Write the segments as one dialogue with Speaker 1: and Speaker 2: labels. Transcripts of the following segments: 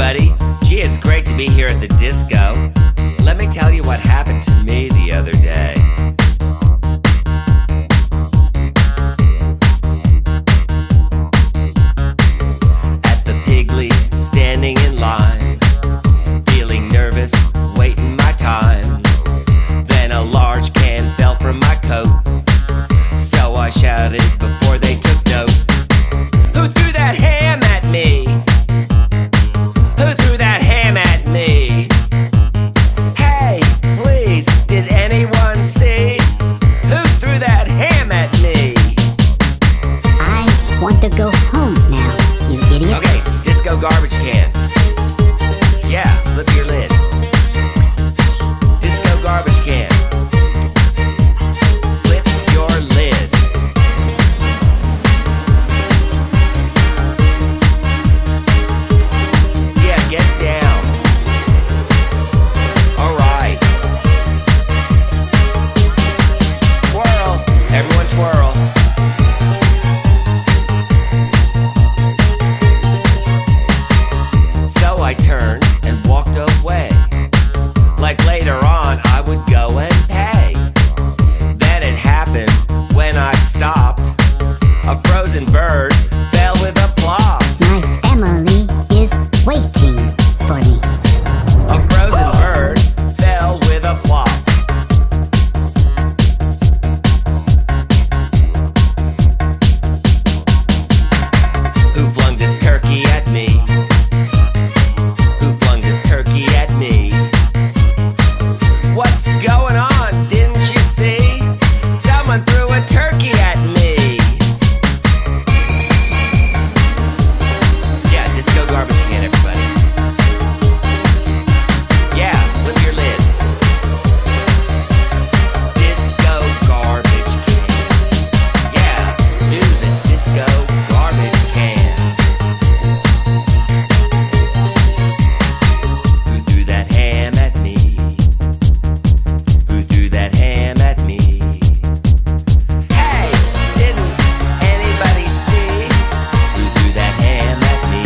Speaker 1: everybody. Gee, it's great to be here at the disco. Let me tell you what happened to me the other day. At the Piggly, standing in line, feeling nervous, waiting my time. Then a large can fell from my coat, so I shouted before they took note. Who threw that ham at me? Who threw that ham at me? Hey, please, did anyone see? Who threw that ham at me?
Speaker 2: I want to go home now, you idiot.
Speaker 1: Okay, disco garbage can. Yeah, flip your lid. Disco garbage can. Flip your lid. Yeah, get down. Alright. Twirl. Everyone twirl. So I turned and walked away. Like later on I would go and pay. Then it happened when I stopped. A frozen bird fell with a plop.
Speaker 2: My family is waiting for me.
Speaker 1: A frozen bird fell with a plop. Who flung this turkey at me? Who flung this turkey at me? What's going on? Didn't you see? Someone threw a turkey at me. Yeah, disco garbage can, everybody. Yeah, flip your lid. Disco garbage can. Yeah, do the disco garbage can. Who threw that ham at me? Who threw that ham at me? Hey, didn't anybody see? Who threw that ham at me?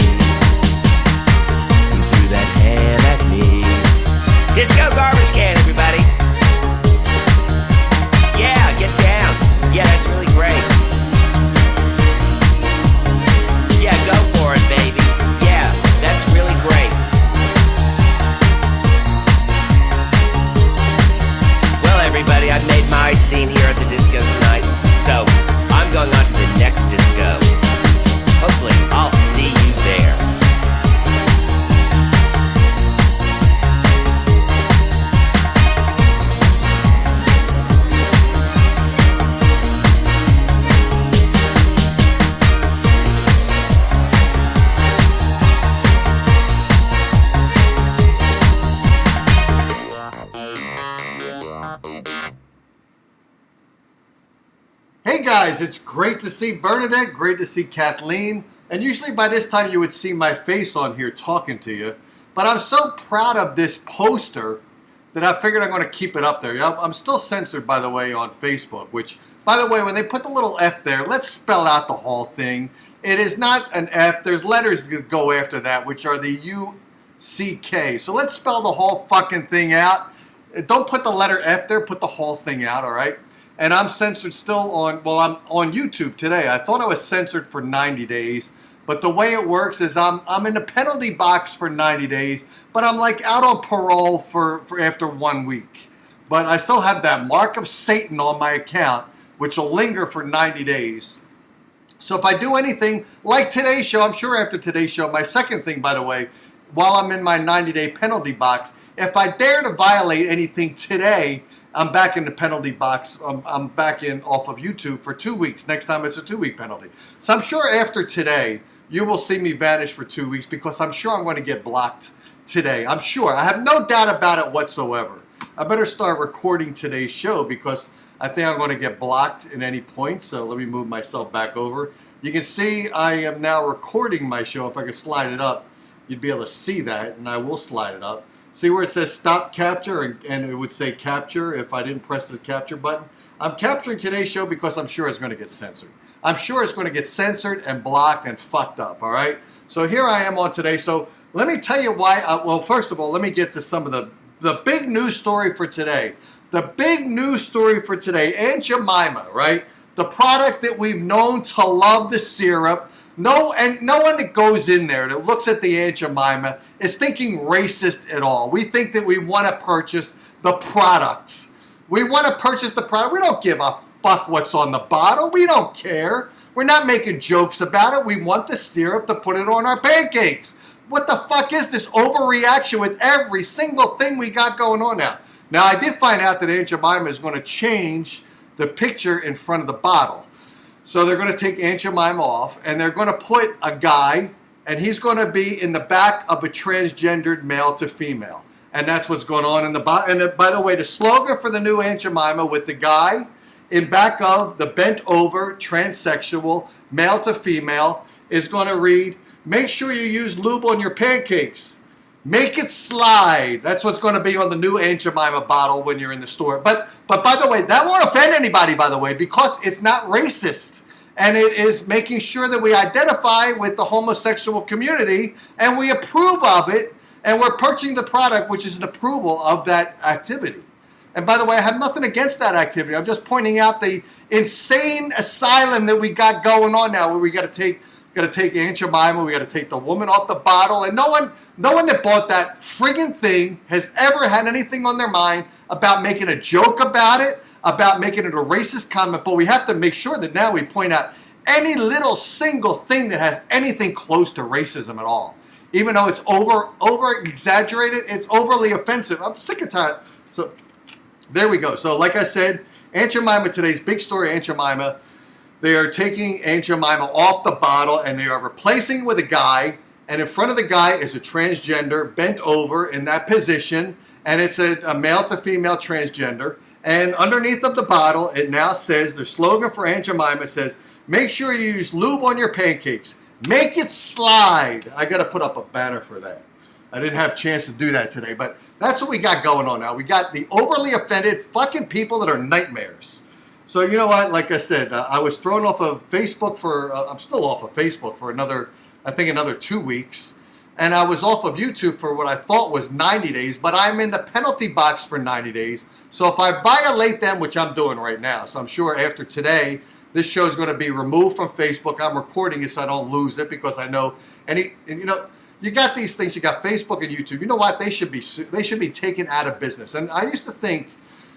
Speaker 1: Who threw that ham at me? Disco garbage can, everybody. Yeah, get down. Yeah, that's really great. Yeah, go for it, baby. Yeah, that's really great. Well, everybody, I've made my scene here at the disco tonight, so I'm going on to the next disco. Hopefully, I'll see you there.
Speaker 3: Hey guys, it's great to see Bernadette, great to see Kathleen, and usually by this time you would see my face on here talking to you, but I'm so proud of this poster that I figured I'm going to keep it up there. I'm still censored, by the way, on Facebook, which, by the way, when they put the little F there, let's spell out the whole thing. It is not an F, there's letters that go after that, which are the U-C-K. So let's spell the whole fucking thing out. Don't put the letter F there, put the whole thing out, all right? And I'm censored still on, well, I'm on YouTube today. I thought I was censored for 90 days, but the way it works is I'm in the penalty box for 90 days, but I'm like out on parole for after 1 week. But I still have that mark of Satan on my account, which will linger for 90 days. So if I do anything like today's show, I'm sure after today's show, my second thing, by the way, while I'm in my 90-day penalty box, if I dare to violate anything today, I'm back in the penalty box. I'm back in off of YouTube for 2 weeks. Next time it's a 2-week penalty. So I'm sure after today, you will see me vanish for 2 weeks because I'm sure I'm going to get blocked today. I'm sure. I have no doubt about it whatsoever. I better start recording today's show because I think I'm going to get blocked at any point. So let me move myself back over. You can see I am now recording my show. If I could slide it up, you'd be able to see that, and I will slide it up. See where it says stop capture, and it would say capture if I didn't press the capture button? I'm capturing today's show because I'm sure it's going to get censored. I'm sure it's going to get censored and blocked and fucked up, all right? So here I am on today. So let me tell you why. Well, first of all, let me get to some of the big news story for today. The big news story for today, Aunt Jemima, right? The product that we've known to love, the syrup. No one that goes in there that looks at the Aunt Jemima is thinking racist at all. We think that we want to purchase the products. We want to purchase the product. We don't give a fuck what's on the bottle. We don't care. We're not making jokes about it. We want the syrup to put it on our pancakes. What the fuck is this overreaction with every single thing we got going on now? Now, I did find out that Aunt Jemima is going to change the picture in front of the bottle. So they're going to take Aunt Jemima off, and they're going to put a guy, and he's going to be in the back of a transgendered male to female. And that's what's going on in the bottle. And by the way, the slogan for the new Aunt Jemima with the guy in back of the bent over transsexual male to female is going to read, "Make sure you use lube on your pancakes. Make it slide." That's what's going to be on the new Aunt Jemima bottle when you're in the store. But by the way, that won't offend anybody, by the way, because it's not racist. And it is making sure that we identify with the homosexual community and we approve of it. And we're purchasing the product, which is an approval of that activity. And by the way, I have nothing against that activity. I'm just pointing out the insane asylum that we got going on now, where we got to take Aunt Jemima, we got to take the woman off the bottle, and no one that bought that friggin' thing has ever had anything on their mind about making a joke about it, about making it a racist comment. But we have to make sure that now we point out any little single thing that has anything close to racism at all. Even though it's over exaggerated, it's overly offensive. I'm sick of tired. So there we go. So like I said, Aunt Jemima, today's big story, Aunt Jemima. They are taking Aunt Jemima off the bottle and they are replacing it with a guy. And in front of the guy is a transgender bent over in that position. And it's a male to female transgender. And underneath of the bottle, it now says, the slogan for Aunt Jemima says, "Make sure you use lube on your pancakes. Make it slide." I got to put up a banner for that. I didn't have a chance to do that today. But that's what we got going on now. We got the overly offended fucking people that are nightmares. So you know what? Like I said, I was thrown off of Facebook I'm still off of Facebook for another 2 weeks. And I was off of YouTube for what I thought was 90 days, but I'm in the penalty box for 90 days. So if I violate them, which I'm doing right now, so I'm sure after today, this show is going to be removed from Facebook. I'm recording it so I don't lose it because I know you got these things. You got Facebook and YouTube. You know what? They should be taken out of business. And I used to think,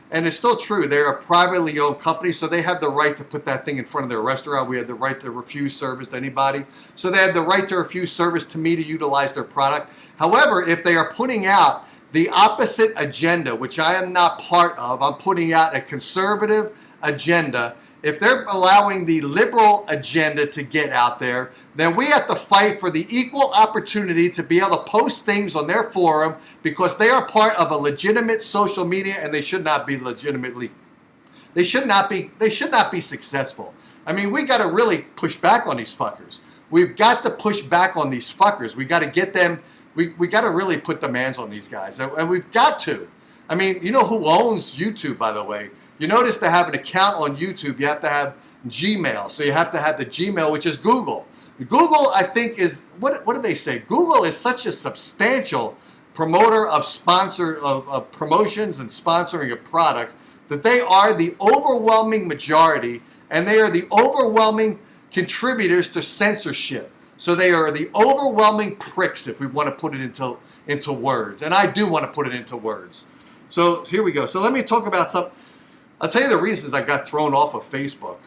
Speaker 3: and it's still true, they're a privately owned company, so they have the right to put that thing in front of their restaurant. We have the right to refuse service to anybody. So they have the right to refuse service to me to utilize their product. However, if they are putting out the opposite agenda, which I am not part of, I'm putting out a conservative agenda. If they're allowing the liberal agenda to get out there, then we have to fight for the equal opportunity to be able to post things on their forum because they are part of a legitimate social media and they should not be they should not be successful. I mean, we got to really push back on these fuckers. We've got to push back on these fuckers. We got to get them, we got to really put demands on these guys. And we've got to. I mean, you know who owns YouTube, by the way? You notice to have an account on YouTube, you have to have Gmail. So you have to have the Gmail, which is Google. Google, I think, is, what do they say? Google is such a substantial promoter of promotions and sponsoring of products that they are the overwhelming majority and they are the overwhelming contributors to censorship. So they are the overwhelming pricks, if we want to put it into words. And I do want to put it into words. So here we go. So let me talk about some. I'll tell you the reasons I got thrown off of Facebook.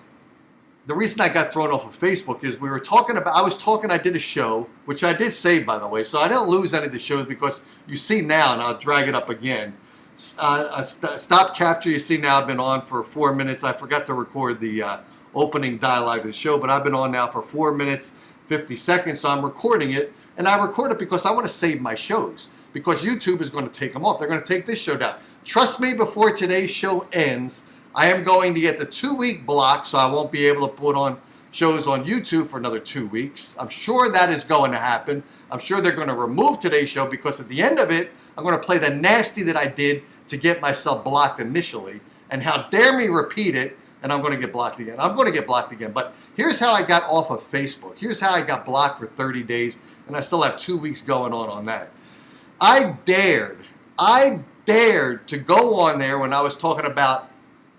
Speaker 3: The reason I got thrown off of Facebook is I did a show, which I did save, by the way, so I didn't lose any of the shows because you see now, and I'll drag it up again, Stop Capture, you see now I've been on for 4 minutes. I forgot to record the opening dialogue of the show, but I've been on now for 4 minutes, 50 seconds, so I'm recording it, and I record it because I want to save my shows, because YouTube is going to take them off. They're going to take this show down. Trust me, before today's show ends, I am going to get the 2-week block, so I won't be able to put on shows on YouTube for another 2 weeks. I'm sure that is going to happen. I'm sure they're going to remove today's show because at the end of it, I'm going to play the nasty that I did to get myself blocked initially. And how dare me repeat it and I'm going to get blocked again. I'm going to get blocked again. But here's how I got off of Facebook. Here's how I got blocked for 30 days, and I still have 2 weeks going on that. I dared to go on there when I was talking about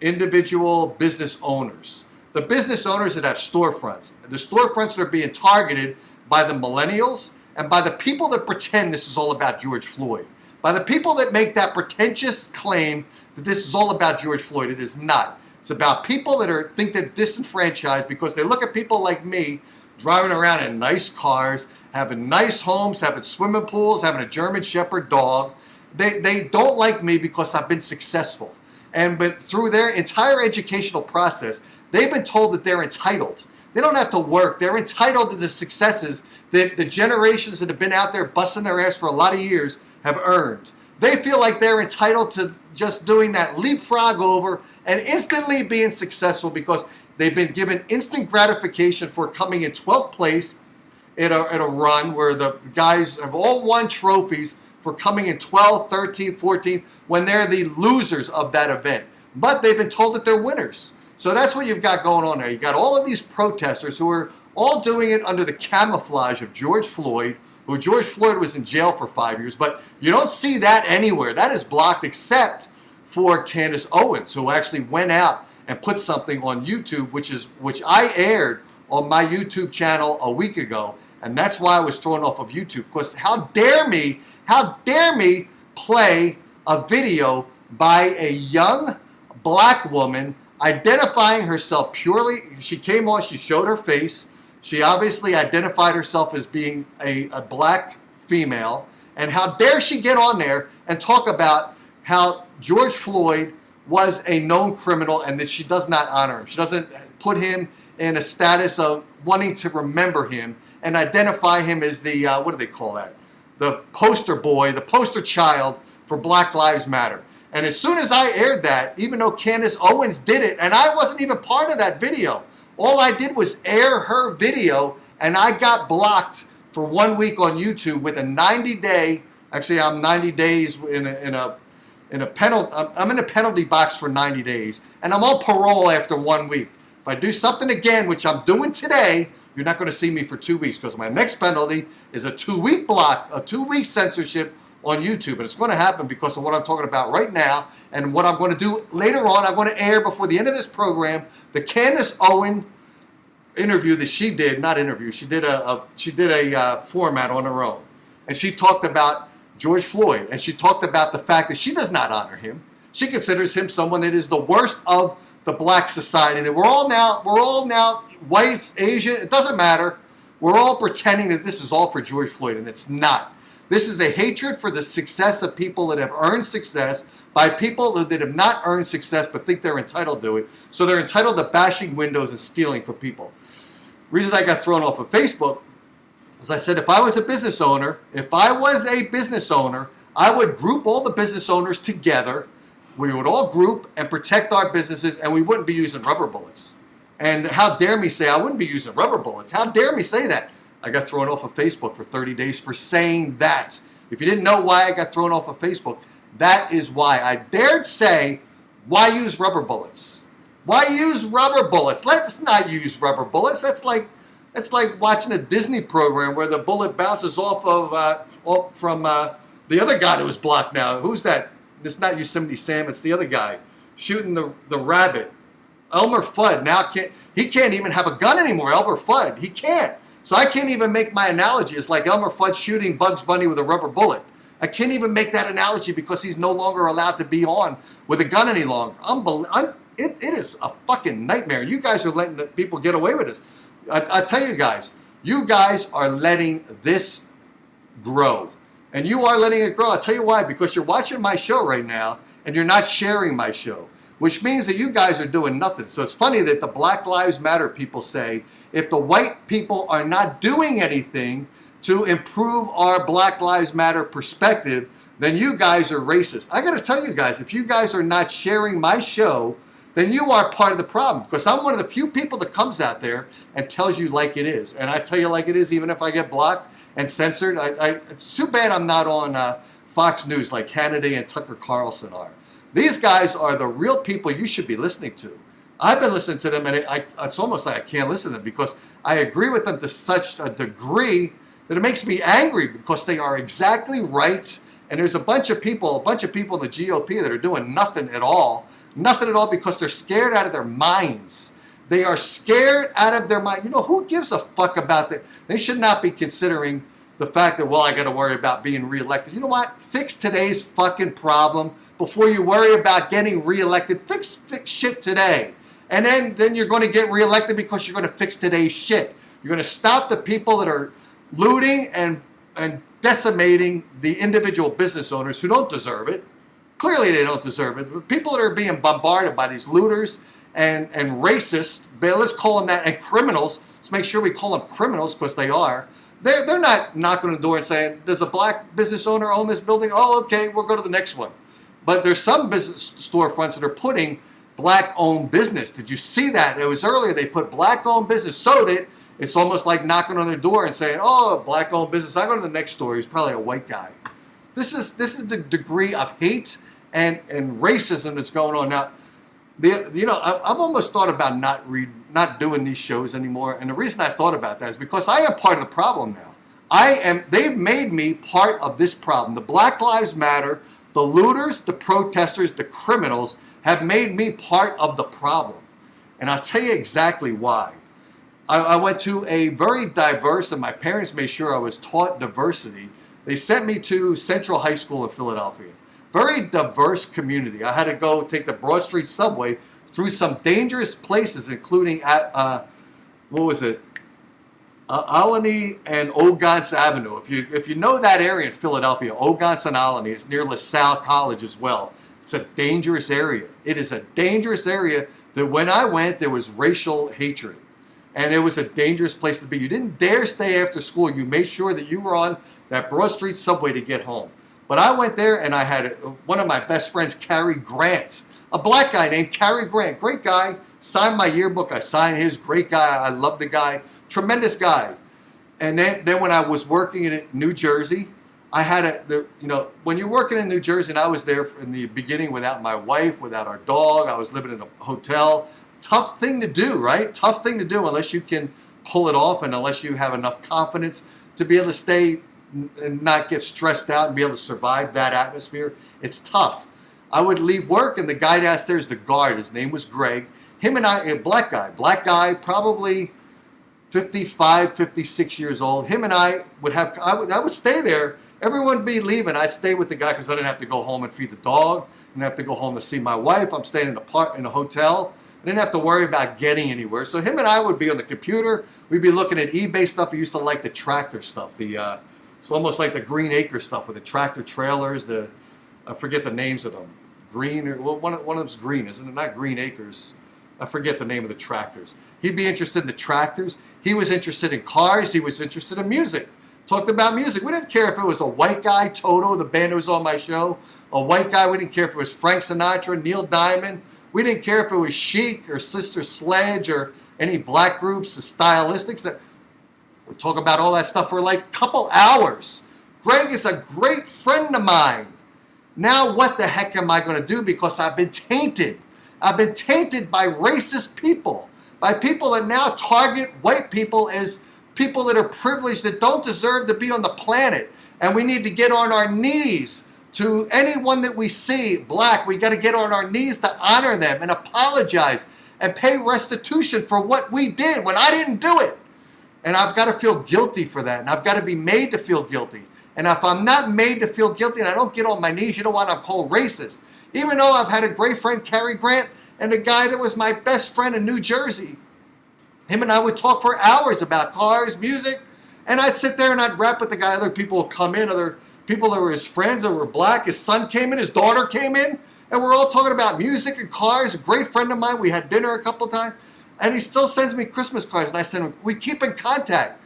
Speaker 3: individual business owners. The business owners that have storefronts. The storefronts that are being targeted by the millennials and by the people that pretend this is all about George Floyd. By the people that make that pretentious claim that this is all about George Floyd. It is not. It's about people that think they're disenfranchised because they look at people like me driving around in nice cars, having nice homes, having swimming pools, having a German Shepherd dog. They don't like me because I've been successful. But through their entire educational process, they've been told that they're entitled. They don't have to work. They're entitled to the successes that the generations that have been out there busting their ass for a lot of years have earned. They feel like they're entitled to just doing that leapfrog over and instantly being successful because they've been given instant gratification for coming in 12th place in a run where the guys have all won trophies for coming in 12th, 13th, 14th when they're the losers of that event. But they've been told that they're winners. So that's what you've got going on there. You've got all of these protesters who are all doing it under the camouflage of George Floyd, who George Floyd was in jail for 5 years. But you don't see that anywhere. That is blocked except for Candace Owens, who actually went out and put something on YouTube, which I aired on my YouTube channel a week ago. And that's why I was thrown off of YouTube. Because how dare me play a video by a young black woman identifying herself purely. She came on, she showed her face. She obviously identified herself as being a black female. And how dare she get on there and talk about how George Floyd was a known criminal and that she does not honor him. She doesn't put him in a status of wanting to remember him and identify him as the, what do they call that? The poster boy, the poster child for Black Lives Matter. And as soon as I aired that, even though Candace Owens did it, and I wasn't even part of that video, all I did was air her video, and I got blocked for 1 week on YouTube with a 90-day. Actually, I'm 90 days in a penalty. I'm in a penalty box for 90 days, and I'm on parole after 1 week. If I do something again, which I'm doing today, you're not going to see me for 2 weeks because my next penalty is a 2-week block, a 2-week censorship on YouTube. And it's going to happen because of what I'm talking about right now and what I'm going to do later on. I'm going to air before the end of this program the Candace Owens interview that she did. Not interview. She did a format on her own. And she talked about George Floyd. And she talked about the fact that she does not honor him. She considers him someone that is the worst of the black society. That we're all now whites, Asian, it doesn't matter. We're all pretending that this is all for George Floyd, and it's not. This is a hatred for the success of people that have earned success by people that have not earned success but think they're entitled to it. So they're entitled to bashing windows and stealing from people. The reason I got thrown off of Facebook is I said if I was a business owner, I would group all the business owners together. We would all group and protect our businesses, and we wouldn't be using rubber bullets. And how dare me say I wouldn't be using rubber bullets? How dare me say that? I got thrown off of Facebook for 30 days for saying that. If you didn't know why I got thrown off of Facebook, that is why. I dared say, why use rubber bullets? Why use rubber bullets? Let's not use rubber bullets. That's like watching a Disney program where the bullet bounces off from the other guy that was blocked now. Who's that? It's not Yosemite Sam. It's the other guy shooting the rabbit. Elmer Fudd. Now he can't even have a gun anymore. Elmer Fudd. He can't. So I can't even make my analogy. It's like Elmer Fudd shooting Bugs Bunny with a rubber bullet. I can't even make that analogy because he's no longer allowed to be on with a gun any longer. It is a fucking nightmare. You guys are letting the people get away with this. I tell you guys are letting this grow. And you are letting it grow. I'll tell you why. Because you're watching my show right now and you're not sharing my show, which means that you guys are doing nothing. So it's funny that the Black Lives Matter people say, if the white people are not doing anything to improve our Black Lives Matter perspective, then you guys are racist. I got to tell you guys, if you guys are not sharing my show, then you are part of the problem. Because I'm one of the few people that comes out there and tells you like it is. And I tell you like it is even if I get blocked and censored. It's too bad I'm not on Fox News like Hannity and Tucker Carlson are. These guys are the real people you should be listening to. I've been listening to them, and it's almost like I can't listen to them because I agree with them to such a degree that it makes me angry because they are exactly right. And there's a bunch of people in the GOP that are doing nothing at all because they're scared out of their minds. They are scared out of their mind. You know, who gives a fuck about that? They should not be considering the fact that, well, I got to worry about being reelected. You know what? Fix today's fucking problem before you worry about getting reelected. Fix shit today. And then you're going to get reelected because you're going to fix today's shit. You're going to stop the people that are looting and decimating the individual business owners who don't deserve it. Clearly they don't deserve it. But people that are being bombarded by these looters and racists, let's call them that, and criminals. Let's make sure we call them criminals because they are. They're not knocking on the door and saying, does a black business owner own this building? Oh, okay, we'll go to the next one. But there's some business storefronts that are putting black-owned business. Did you see that? It was earlier they put black-owned business so that it's almost like knocking on their door and saying, oh, black-owned business. I go to the next store. He's probably a white guy. This is the degree of hate and racism that's going on now. I've almost thought about not doing these shows anymore. And the reason I thought about that is because I am part of the problem now. They've made me part of this problem. The Black Lives Matter, the looters, the protesters, the criminals have made me part of the problem. And I'll tell you exactly why. I went to a very diverse, and my parents made sure I was taught diversity. They sent me to Central High School in Philadelphia. Very diverse community. I had to go take the Broad Street subway through some dangerous places, including at, Alany and Ogonce Avenue. If you know that area in Philadelphia, Ogonce and Alany, it's near LaSalle College as well. It's a dangerous area. It is a dangerous area that when I went, there was racial hatred. And it was a dangerous place to be. You didn't dare stay after school. You made sure that you were on that Broad Street subway to get home. But I went there and I had one of my best friends, Cary Grant, a black guy named Cary Grant. Great guy. Signed my yearbook. I signed his. Great guy. I love the guy. Tremendous guy. And then when I was working in New Jersey, I had when you're working in New Jersey, and I was there in the beginning without my wife, without our dog. I was living in a hotel. Tough thing to do, right? Tough thing to do unless you can pull it off and unless you have enough confidence to be able to stay and not get stressed out and be able to survive that atmosphere. It's tough. I would leave work and the guy downstairs, the guard, his name was Greg. Him and I, a black guy, probably 55, 56 years old. Him and I I would stay there. Everyone would be leaving. I'd stay with the guy because I didn't have to go home and feed the dog. I didn't have to go home to see my wife. I'm staying in a hotel. I didn't have to worry about getting anywhere. So him and I would be on the computer. We'd be looking at eBay stuff. We used to like the tractor stuff. It's almost like the Green Acre stuff with the tractor trailers. I forget the names of them. One of them's green, isn't it? Not Green Acres. I forget the name of the tractors. He'd be interested in the tractors. He was interested in cars. He was interested in music. Talked about music. We didn't care if it was a white guy, Toto, the band that was on my show. A white guy. We didn't care if it was Frank Sinatra, Neil Diamond. We didn't care if it was Chic or Sister Sledge or any black groups, the Stylistics. We'd talk about all that stuff for like a couple hours. Greg is a great friend of mine. Now what the heck am I going to do? Because I've been tainted. I've been tainted by racist people. By people that now target white people as people that are privileged, that don't deserve to be on the planet. And we need to get on our knees to anyone that we see black. We got to get on our knees to honor them and apologize and pay restitution for what we did when I didn't do it. And I've got to feel guilty for that. And I've got to be made to feel guilty. And if I'm not made to feel guilty and I don't get on my knees, you know what? I'm called racist. Even though I've had a great friend, Cary Grant, and a guy that was my best friend in New Jersey. Him and I would talk for hours about cars, music. And I'd sit there and I'd rap with the guy. Other people would come in, other people that were his friends that were black. His son came in, his daughter came in, and we're all talking about music and cars. A great friend of mine, we had dinner a couple times, and he still sends me Christmas cards. And I send him, we keep in contact.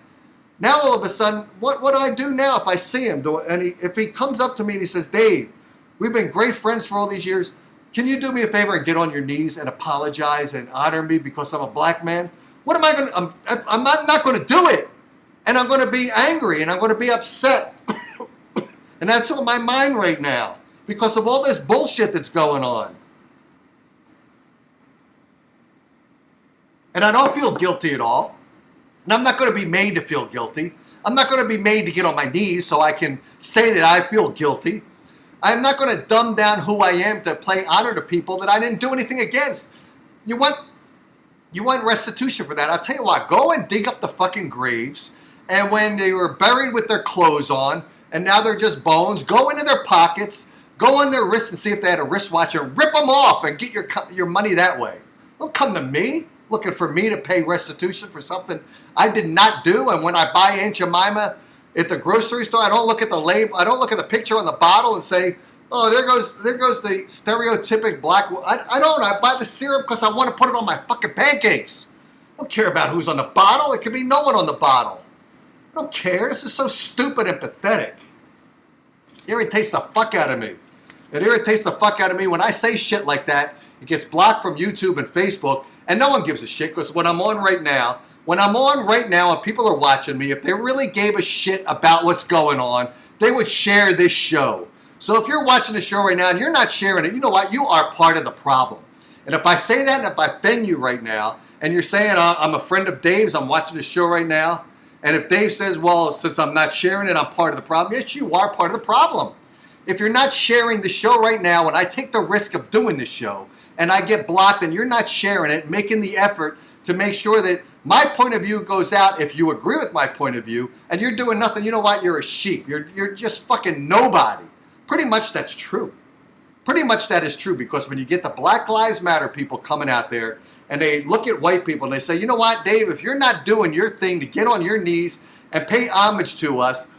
Speaker 3: Now all of a sudden, what do I do now if I see him? If he comes up to me and he says, Dave, we've been great friends for all these years. Can you do me a favor and get on your knees and apologize and honor me because I'm a black man? What am I going to, I'm not going to do it. And I'm going to be angry and I'm going to be upset. And that's on my mind right now because of all this bullshit that's going on. And I don't feel guilty at all. And I'm not going to be made to feel guilty. I'm not going to be made to get on my knees so I can say that I feel guilty. I'm not going to dumb down who I am to play honor to people that I didn't do anything against. You want restitution for that. I'll tell you what, go and dig up the fucking graves. And when they were buried with their clothes on, and now they're just bones, go into their pockets, go on their wrists and see if they had a wristwatch and rip them off and get your money that way. Don't come to me looking for me to pay restitution for something I did not do. And when I buy Aunt Jemima at the grocery store, I don't look at the label, I don't look at the picture on the bottle and say, oh, there goes the stereotypic black. I don't. I buy the syrup because I want to put it on my fucking pancakes. I don't care about who's on the bottle. It could be no one on the bottle. I don't care. This is so stupid and pathetic. It irritates the fuck out of me. It irritates the fuck out of me when I say shit like that. It gets blocked from YouTube and Facebook, and no one gives a shit because when I'm on right now and people are watching me, if they really gave a shit about what's going on, they would share this show. So if you're watching the show right now and you're not sharing it, you know what? You are part of the problem. And if I say that and if I offend you right now, and you're saying, I'm a friend of Dave's, I'm watching the show right now, and if Dave says, well, since I'm not sharing it, I'm part of the problem, yes, you are part of the problem. If you're not sharing the show right now, and I take the risk of doing this show, and I get blocked, and you're not sharing it, making the effort to make sure that my point of view goes out if you agree with my point of view, and you're doing nothing, you know what? You're a sheep. You're just fucking nobody. Pretty much that's true. Pretty much that is true because when you get the Black Lives Matter people coming out there and they look at white people and they say, you know what, Dave, if you're not doing your thing to get on your knees and pay homage to us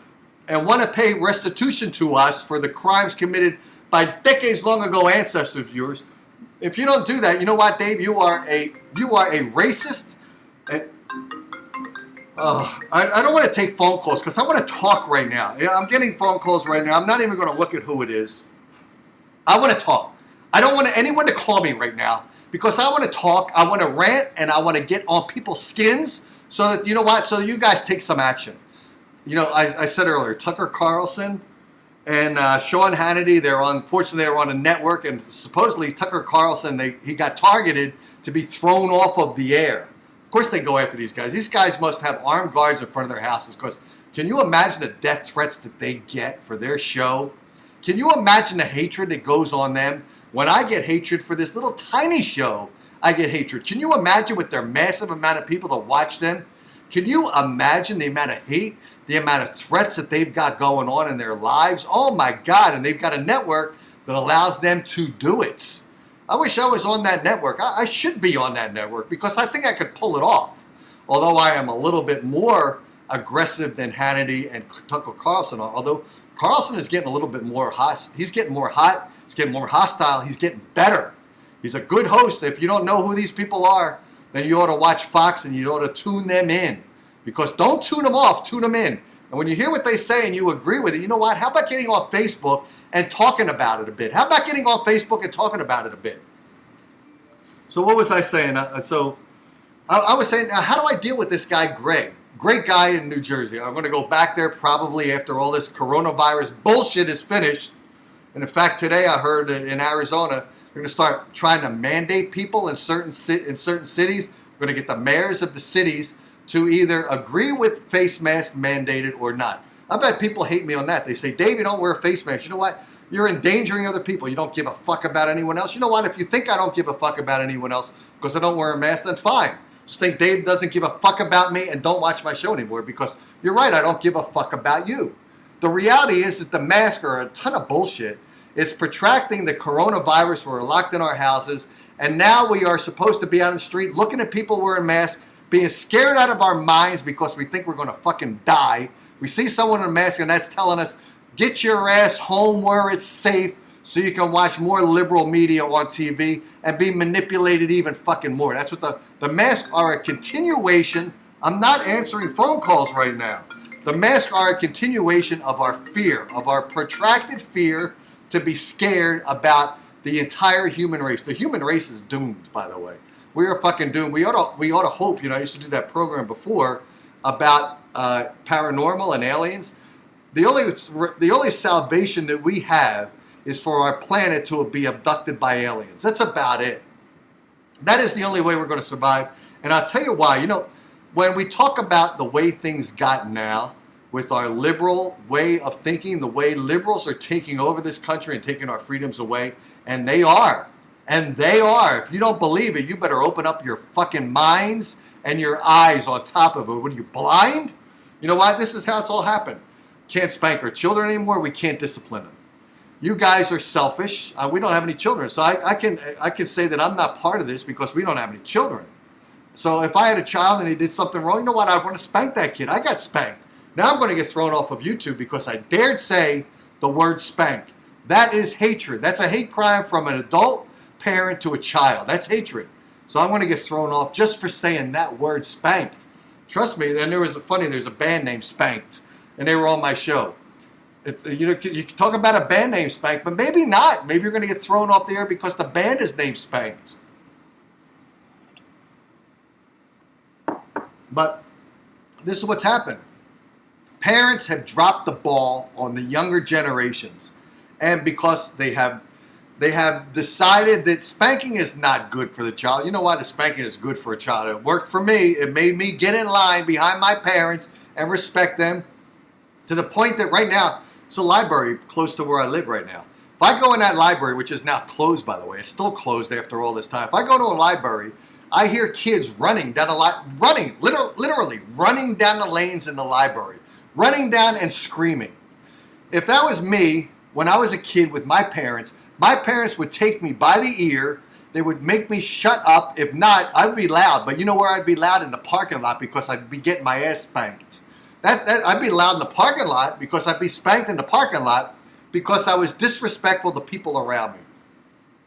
Speaker 3: and want to pay restitution to us for the crimes committed by decades long ago ancestors of yours, if you don't do that, you know what, Dave, you are a racist. I don't want to take phone calls because I want to talk right now. I'm getting phone calls right now. I'm not even going to look at who it is. I want to talk. I don't want anyone to call me right now because I want to talk. I want to rant and I want to get on people's skins so that, you know what, so you guys take some action. You know, I said earlier, Tucker Carlson and Sean Hannity, unfortunately, they're on a network and supposedly Tucker Carlson, he got targeted to be thrown off of the air. Of course they go after these guys. These guys must have armed guards in front of their houses because can you imagine the death threats that they get for their show? Can you imagine the hatred that goes on them? When I get hatred for this little tiny show, I get hatred. Can you imagine with their massive amount of people that watch them? Can you imagine the amount of hate, the amount of threats that they've got going on in their lives? Oh my God, and they've got a network that allows them to do it. I wish I was on that network. I should be on that network because I think I could pull it off. Although I am a little bit more aggressive than Hannity and Tucker Carlson. Although Carlson is getting a little bit more hot. He's getting more hot. He's getting more hostile. He's getting better. He's a good host. If you don't know who these people are, then you ought to watch Fox and you ought to tune them in. Because don't tune them off, tune them in. And when you hear what they say and you agree with it, you know what? How about getting on Facebook and talking about it a bit? How about getting on Facebook and talking about it a bit? So what was I saying? I was saying, how do I deal with this guy, Greg? Great guy in New Jersey. I'm going to go back there probably after all this coronavirus bullshit is finished. And in fact, today I heard that in Arizona, they're going to start trying to mandate people in certain cities. We're going to get the mayors of the cities to either agree with face mask mandated or not. I bet people hate me on that. They say, Dave, you don't wear a face mask. You know what? You're endangering other people. You don't give a fuck about anyone else. You know what? If you think I don't give a fuck about anyone else because I don't wear a mask, then fine. Just think Dave doesn't give a fuck about me and don't watch my show anymore because you're right, I don't give a fuck about you. The reality is that the masks are a ton of bullshit. It's protracting the coronavirus. We're locked in our houses. And now we are supposed to be out in the street looking at people wearing masks, being scared out of our minds because we think we're going to fucking die. We see someone in a mask and that's telling us, get your ass home where it's safe so you can watch more liberal media on TV and be manipulated even fucking more. That's what the masks are, a continuation. I'm not answering phone calls right now. The masks are a continuation of our fear, of our protracted fear to be scared about the entire human race. The human race is doomed, by the way. We are fucking doomed. We ought to hope, I used to do that program before about paranormal and aliens. The only salvation that we have is for our planet to be abducted by aliens. That's about it. That is the only way we're going to survive. And I'll tell you why. When we talk about the way things got now, with our liberal way of thinking, the way liberals are taking over this country and taking our freedoms away, and they are. And they are. If you don't believe it, you better open up your fucking minds and your eyes on top of it. What are you, blind? You know what? This is how it's all happened. Can't spank our children anymore. We can't discipline them. You guys are selfish. We don't have any children. So I can say that I'm not part of this because we don't have any children. So if I had a child and he did something wrong, you know what? I want to spank that kid. I got spanked. Now I'm going to get thrown off of YouTube because I dared say the word spank. That is hatred. That's a hate crime from an adult parent to a child. That's hatred. So I'm going to get thrown off just for saying that word spank. Trust me. Then there's a band named Spanked, and they were on my show. You can talk about a band named Spanked, but maybe not. Maybe you're going to get thrown off the air because the band is named Spanked. But this is what's happened. Parents have dropped the ball on the younger generations, and because they have decided that spanking is not good for the child. You know why the spanking is good for a child? It worked for me. It made me get in line behind my parents and respect them to the point that right now, it's a library close to where I live right now. If I go in that library, which is now closed, by the way, it's still closed after all this time. If I go to a library, I hear kids running down literally running down the lanes in the library. Running down and screaming. If that was me when I was a kid with my parents would take me by the ear. They would make me shut up. If not, I'd be loud. But you know where I'd be loud? In the parking lot, because I'd be getting my ass spanked. I'd be loud in the parking lot because I'd be spanked in the parking lot because I was disrespectful to people around me.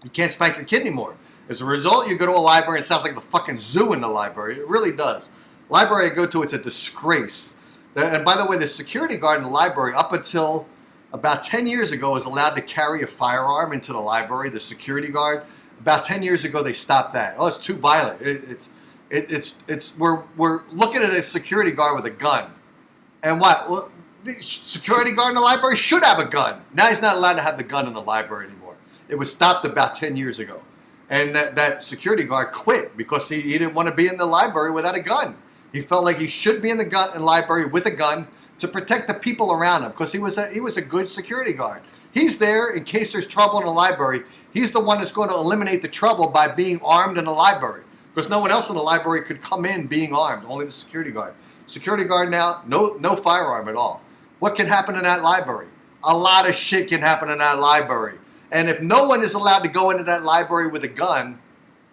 Speaker 3: You can't spank your kid anymore. As a result, you go to a library, it sounds like the fucking zoo in the library. It really does. Library I go to, it's a disgrace. And by the way, the security guard in the library, up until about 10 years ago, was allowed to carry a firearm into the library. The security guard, about 10 years ago, they stopped that. Oh, it's too violent. We're looking at a security guard with a gun, and what? Well, the security guard in the library should have a gun. Now he's not allowed to have the gun in the library anymore. It was stopped about 10 years ago, and that security guard quit because he didn't want to be in the library without a gun. He felt like he should be in the library with a gun to protect the people around him because he was a good security guard. He's there in case there's trouble in the library. He's the one that's going to eliminate the trouble by being armed in the library because no one else in the library could come in being armed, only the security guard. Security guard now, no firearm at all. What can happen in that library? A lot of shit can happen in that library. And if no one is allowed to go into that library with a gun,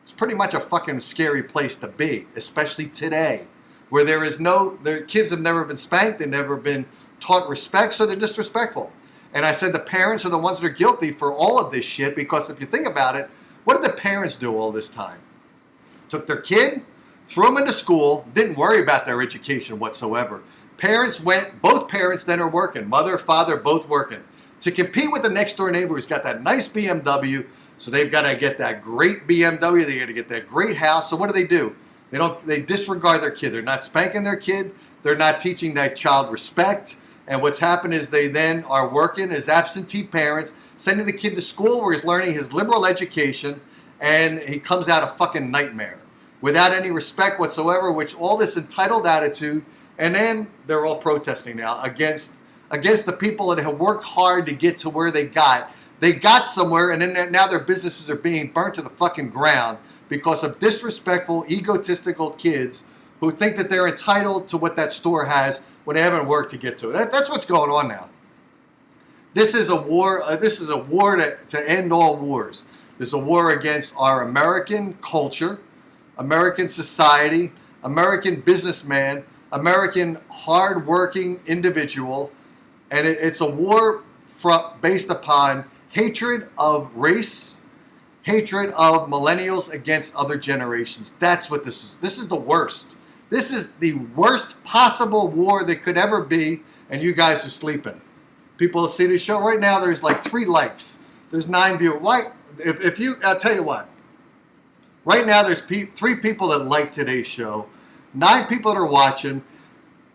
Speaker 3: it's pretty much a fucking scary place to be, especially today, where their kids have never been spanked, they've never been taught respect, so they're disrespectful. And I said the parents are the ones that are guilty for all of this shit because if you think about it, what did the parents do all this time? Took their kid, threw them into school, didn't worry about their education whatsoever. Both parents then are working, mother, father, both working, to compete with the next door neighbor who's got that nice BMW, so they've got to get that great BMW, they got to get that great house. So what do? They disregard their kid. They're not spanking their kid. They're not teaching that child respect. And what's happened is they then are working as absentee parents, sending the kid to school where he's learning his liberal education, and he comes out a fucking nightmare without any respect whatsoever, which all this entitled attitude, and then they're all protesting now against the people that have worked hard to get to where they got. They got somewhere, and then now their businesses are being burnt to the fucking ground because of disrespectful, egotistical kids who think that they're entitled to what that store has when they haven't worked to get to it. That's what's going on now. This is a war. This is a war to end all wars. This is a war against our American culture, American society, American businessman, American hard-working individual, and it's a war based upon hatred of race, hatred of millennials against other generations. That's what this is. This is the worst. This is the worst possible war that could ever be, and you guys are sleeping. People see this show right now. There's like 3 likes. There's 9 viewers. Why? I'll tell you what. Right now, there's 3 people that like today's show, 9 people that are watching.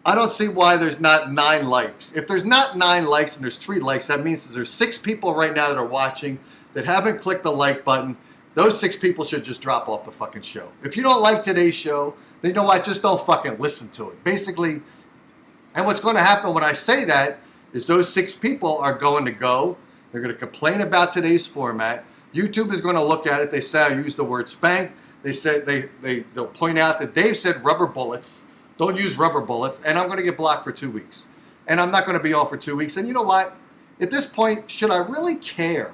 Speaker 3: I don't see why there's not 9 likes. If there's not 9 likes and there's 3 likes, that means that there's 6 people right now that are watching that haven't clicked the like button. those 6 people should just drop off the fucking show. If you don't like today's show, then you know what? Just don't fucking listen to it. Basically, and what's going to happen when I say that is those 6 people are going to go. They're going to complain about today's format. YouTube is going to look at it. They say I used the word spank. They said they'll point out that Dave said rubber bullets. Don't use rubber bullets. And I'm going to get blocked for 2 weeks. And I'm not going to be on for 2 weeks. And you know what? At this point, should I really care?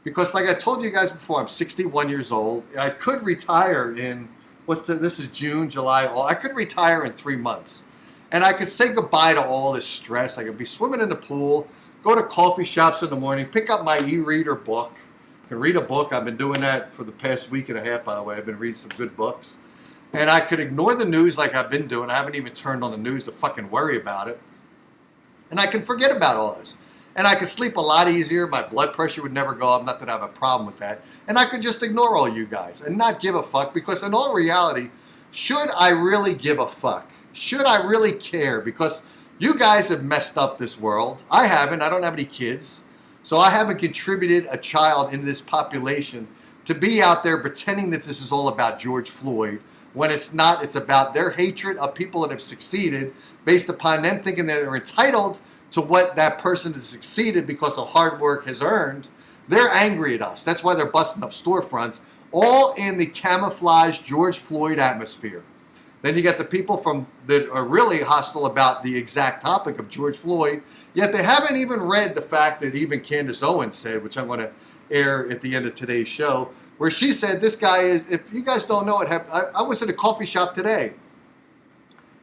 Speaker 3: Because like I told you guys before, I'm 61 years old. I could retire in, this is June, July. I could retire in 3 months. And I could say goodbye to all this stress. I could be swimming in the pool, go to coffee shops in the morning, pick up my e-reader book. I can read a book. I've been doing that for the past week and a half, by the way. I've been reading some good books. And I could ignore the news like I've been doing. I haven't even turned on the news to fucking worry about it. And I can forget about all this. And I could sleep a lot easier. My blood pressure would never go up. Not that I have a problem with that. And I could just ignore all you guys and not give a fuck. Because in all reality, should I really give a fuck? Should I really care? Because you guys have messed up this world. I haven't. I don't have any kids. So I haven't contributed a child into this population to be out there pretending that this is all about George Floyd when it's not. It's about their hatred of people that have succeeded based upon them thinking that they're entitled to what that person has succeeded because of hard work has earned. They're angry at us. That's why they're busting up storefronts, all in the camouflage George Floyd atmosphere. Then you got the people that are really hostile about the exact topic of George Floyd, yet they haven't even read the fact that even Candace Owens said, which I'm going to air at the end of today's show, where she said this guy is, if you guys don't know it, I was at a coffee shop today.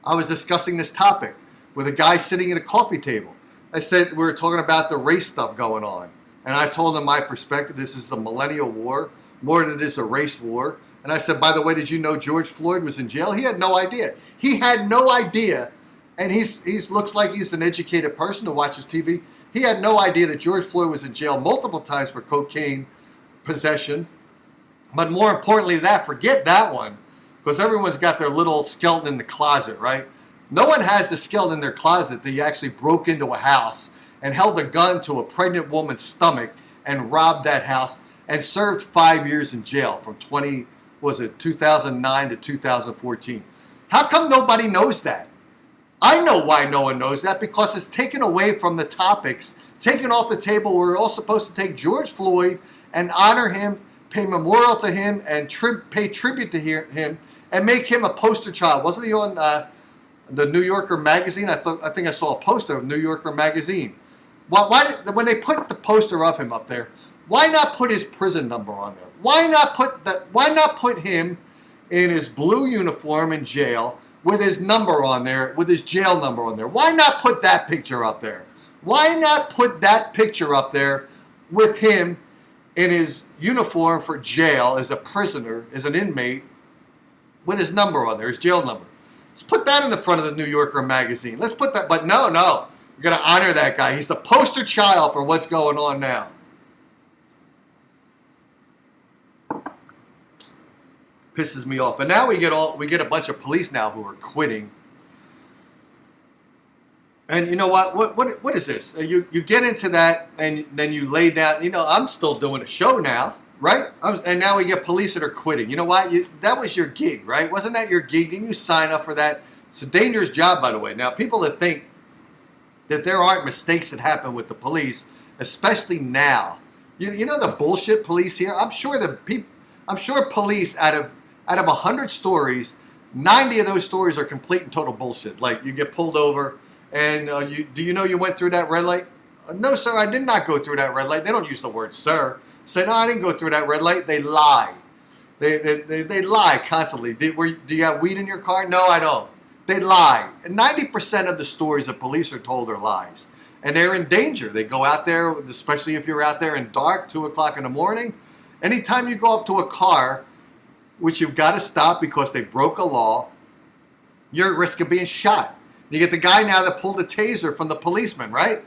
Speaker 3: I was discussing this topic with a guy sitting at a coffee table. I said we were talking about the race stuff going on. And I told him my perspective. This is a millennial war more than it is a race war. And I said, by the way, did you know George Floyd was in jail? He had no idea. He had no idea. And he looks like he's an educated person who watches TV. He had no idea that George Floyd was in jail multiple times for cocaine possession. But more importantly than that, forget that one. Because everyone's got their little skeleton in the closet, right? No one has the skeleton in their closet that you actually broke into a house and held a gun to a pregnant woman's stomach and robbed that house and served 5 years in jail from 2009 to 2014. How come nobody knows that? I know why no one knows that, because it's taken away from the topics, taken off the table. We're all supposed to take George Floyd and honor him, pay memorial to him, and pay tribute to him, and make him a poster child. Wasn't he on the New Yorker magazine? I think I saw a poster of New Yorker magazine. When they put the poster of him up there, why not put his prison number on there? Why not put him in his blue uniform in jail with his number on there, with his jail number on there? Why not put that picture up there? Why not put that picture up there with him in his uniform for jail as a prisoner, as an inmate, with his number on there, his jail number? Let's put that in the front of the New Yorker magazine. Let's put that, but no. We're going to honor that guy. He's the poster child for what's going on now. Pisses me off. And now we get a bunch of police now who are quitting. And you know what is this? You get into that and then you lay down. I'm still doing a show now, right? And now we get police that are quitting. You know what? That was your gig, right? Wasn't that your gig? Didn't you sign up for that? It's a dangerous job, by the way. Now, people that think that there aren't mistakes that happen with the police, especially now. You know the bullshit police here? I'm sure police out of 100 stories, 90 of those stories are complete and total bullshit. Like, you get pulled over and do you know you went through that red light? No, sir, I did not go through that red light. They don't use the word sir. Say, no, I didn't go through that red light. They lie. They lie constantly. Do you have weed in your car? No, I don't. They lie. And 90% of the stories that police are told are lies. And they're in danger. They go out there, especially if you're out there in dark, 2 o'clock in the morning. Anytime you go up to a car, which you've got to stop because they broke a law, you're at risk of being shot. You get the guy now that pulled the taser from the policeman, right?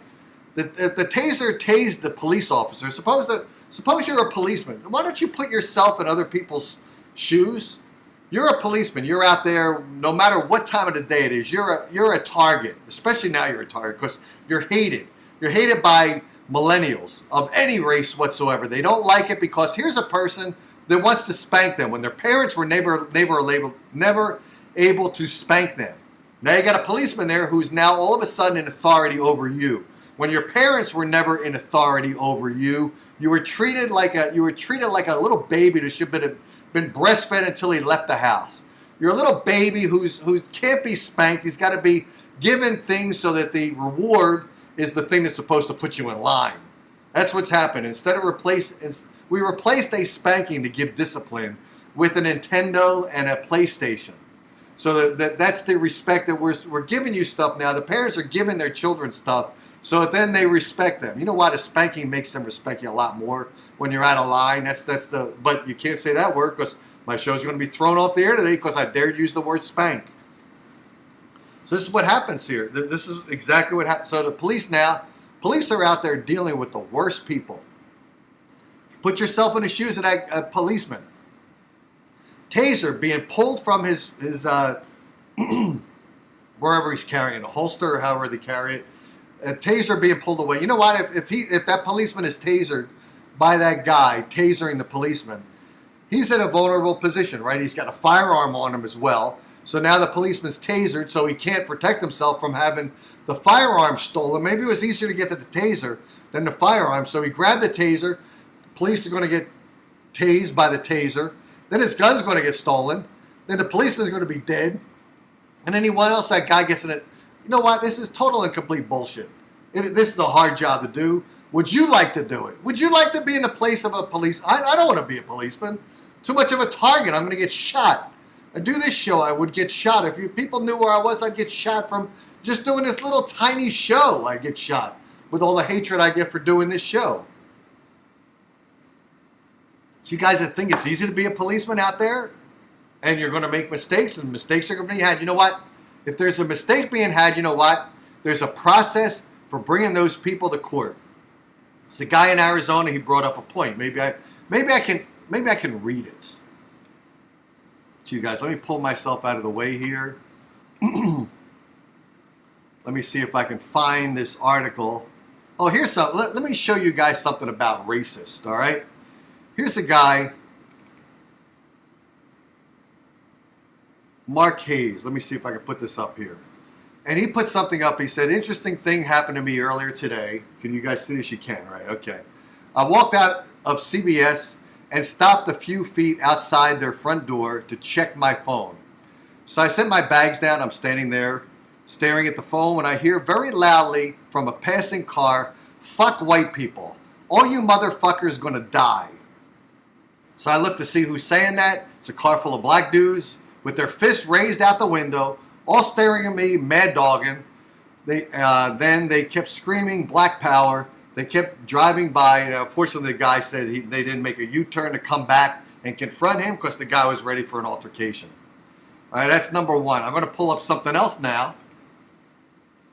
Speaker 3: The taser tased the police officer. Suppose you're a policeman. Why don't you put yourself in other people's shoes? You're a policeman. You're out there, no matter what time of the day it is. You're a target. Especially now you're a target because you're hated. You're hated by millennials of any race whatsoever. They don't like it because here's a person that wants to spank them when their parents were never able to spank them. Now you got a policeman there who's now all of a sudden in authority over you. When your parents were never in authority over you, you were treated like a little baby that should have been breastfed until he left the house. You're a little baby who can't be spanked. He's got to be given things so that the reward is the thing that's supposed to put you in line. That's what's happened. We replaced a spanking to give discipline with a Nintendo and a PlayStation. So that's the respect that we're giving you stuff now. The parents are giving their children stuff, so then they respect them. You know why? The spanking makes them respect you a lot more when you're out of line. But you can't say that word because my show's going to be thrown off the air today because I dared use the word spank. So this is what happens here. This is exactly what happens. So the police are out there dealing with the worst people. Put yourself in the shoes of that policeman. Taser being pulled from his wherever he's carrying, a holster or however they carry it. A taser being pulled away. You know what? If that policeman is tasered by that guy tasering the policeman, he's in a vulnerable position, right? He's got a firearm on him as well. So now the policeman's tasered, so he can't protect himself from having the firearm stolen. Maybe it was easier to get to the taser than the firearm. So he grabbed the taser. The police are going to get tased by the taser. Then his gun's going to get stolen. Then the policeman's going to be dead. And anyone else, that guy gets in it. You know what? This is total and complete bullshit. This is a hard job to do. Would you like to do it? Would you like to be in the place of a police? I don't want to be a policeman. Too much of a target. I'm going to get shot. I do this show, I would get shot. If people knew where I was, I'd get shot from just doing this little tiny show. I'd get shot with all the hatred I get for doing this show. So you guys think it's easy to be a policeman out there? And you're going to make mistakes, and mistakes are going to be had. You know what? If there's a mistake being had, you know what? There's a process for bringing those people to court. It's a guy in Arizona. He brought up a point. Maybe I can read it to you guys. Let me pull myself out of the way here. Let me see if I can find this article. Oh, here's something. Let me show you guys something about racist. All right. Here's a guy. Mark Hayes. Let me see if I can put this up here. And he put something up. He said, interesting thing happened to me earlier today. Can you guys see this? You can, right? Okay. I walked out of CBS and stopped a few feet outside their front door to check my phone. So I set my bags down. I'm standing there staring at the phone when I hear very loudly from a passing car, "Fuck white people. All you motherfuckers gonna die." So I look to see who's saying that. It's a car full of black dudes with their fists raised out the window, all staring at me, mad dogging. Then they kept screaming black power. They kept driving by. Fortunately, the guy said they didn't make a U-turn to come back and confront him because the guy was ready for an altercation. All right, that's number one. I'm going to pull up something else now.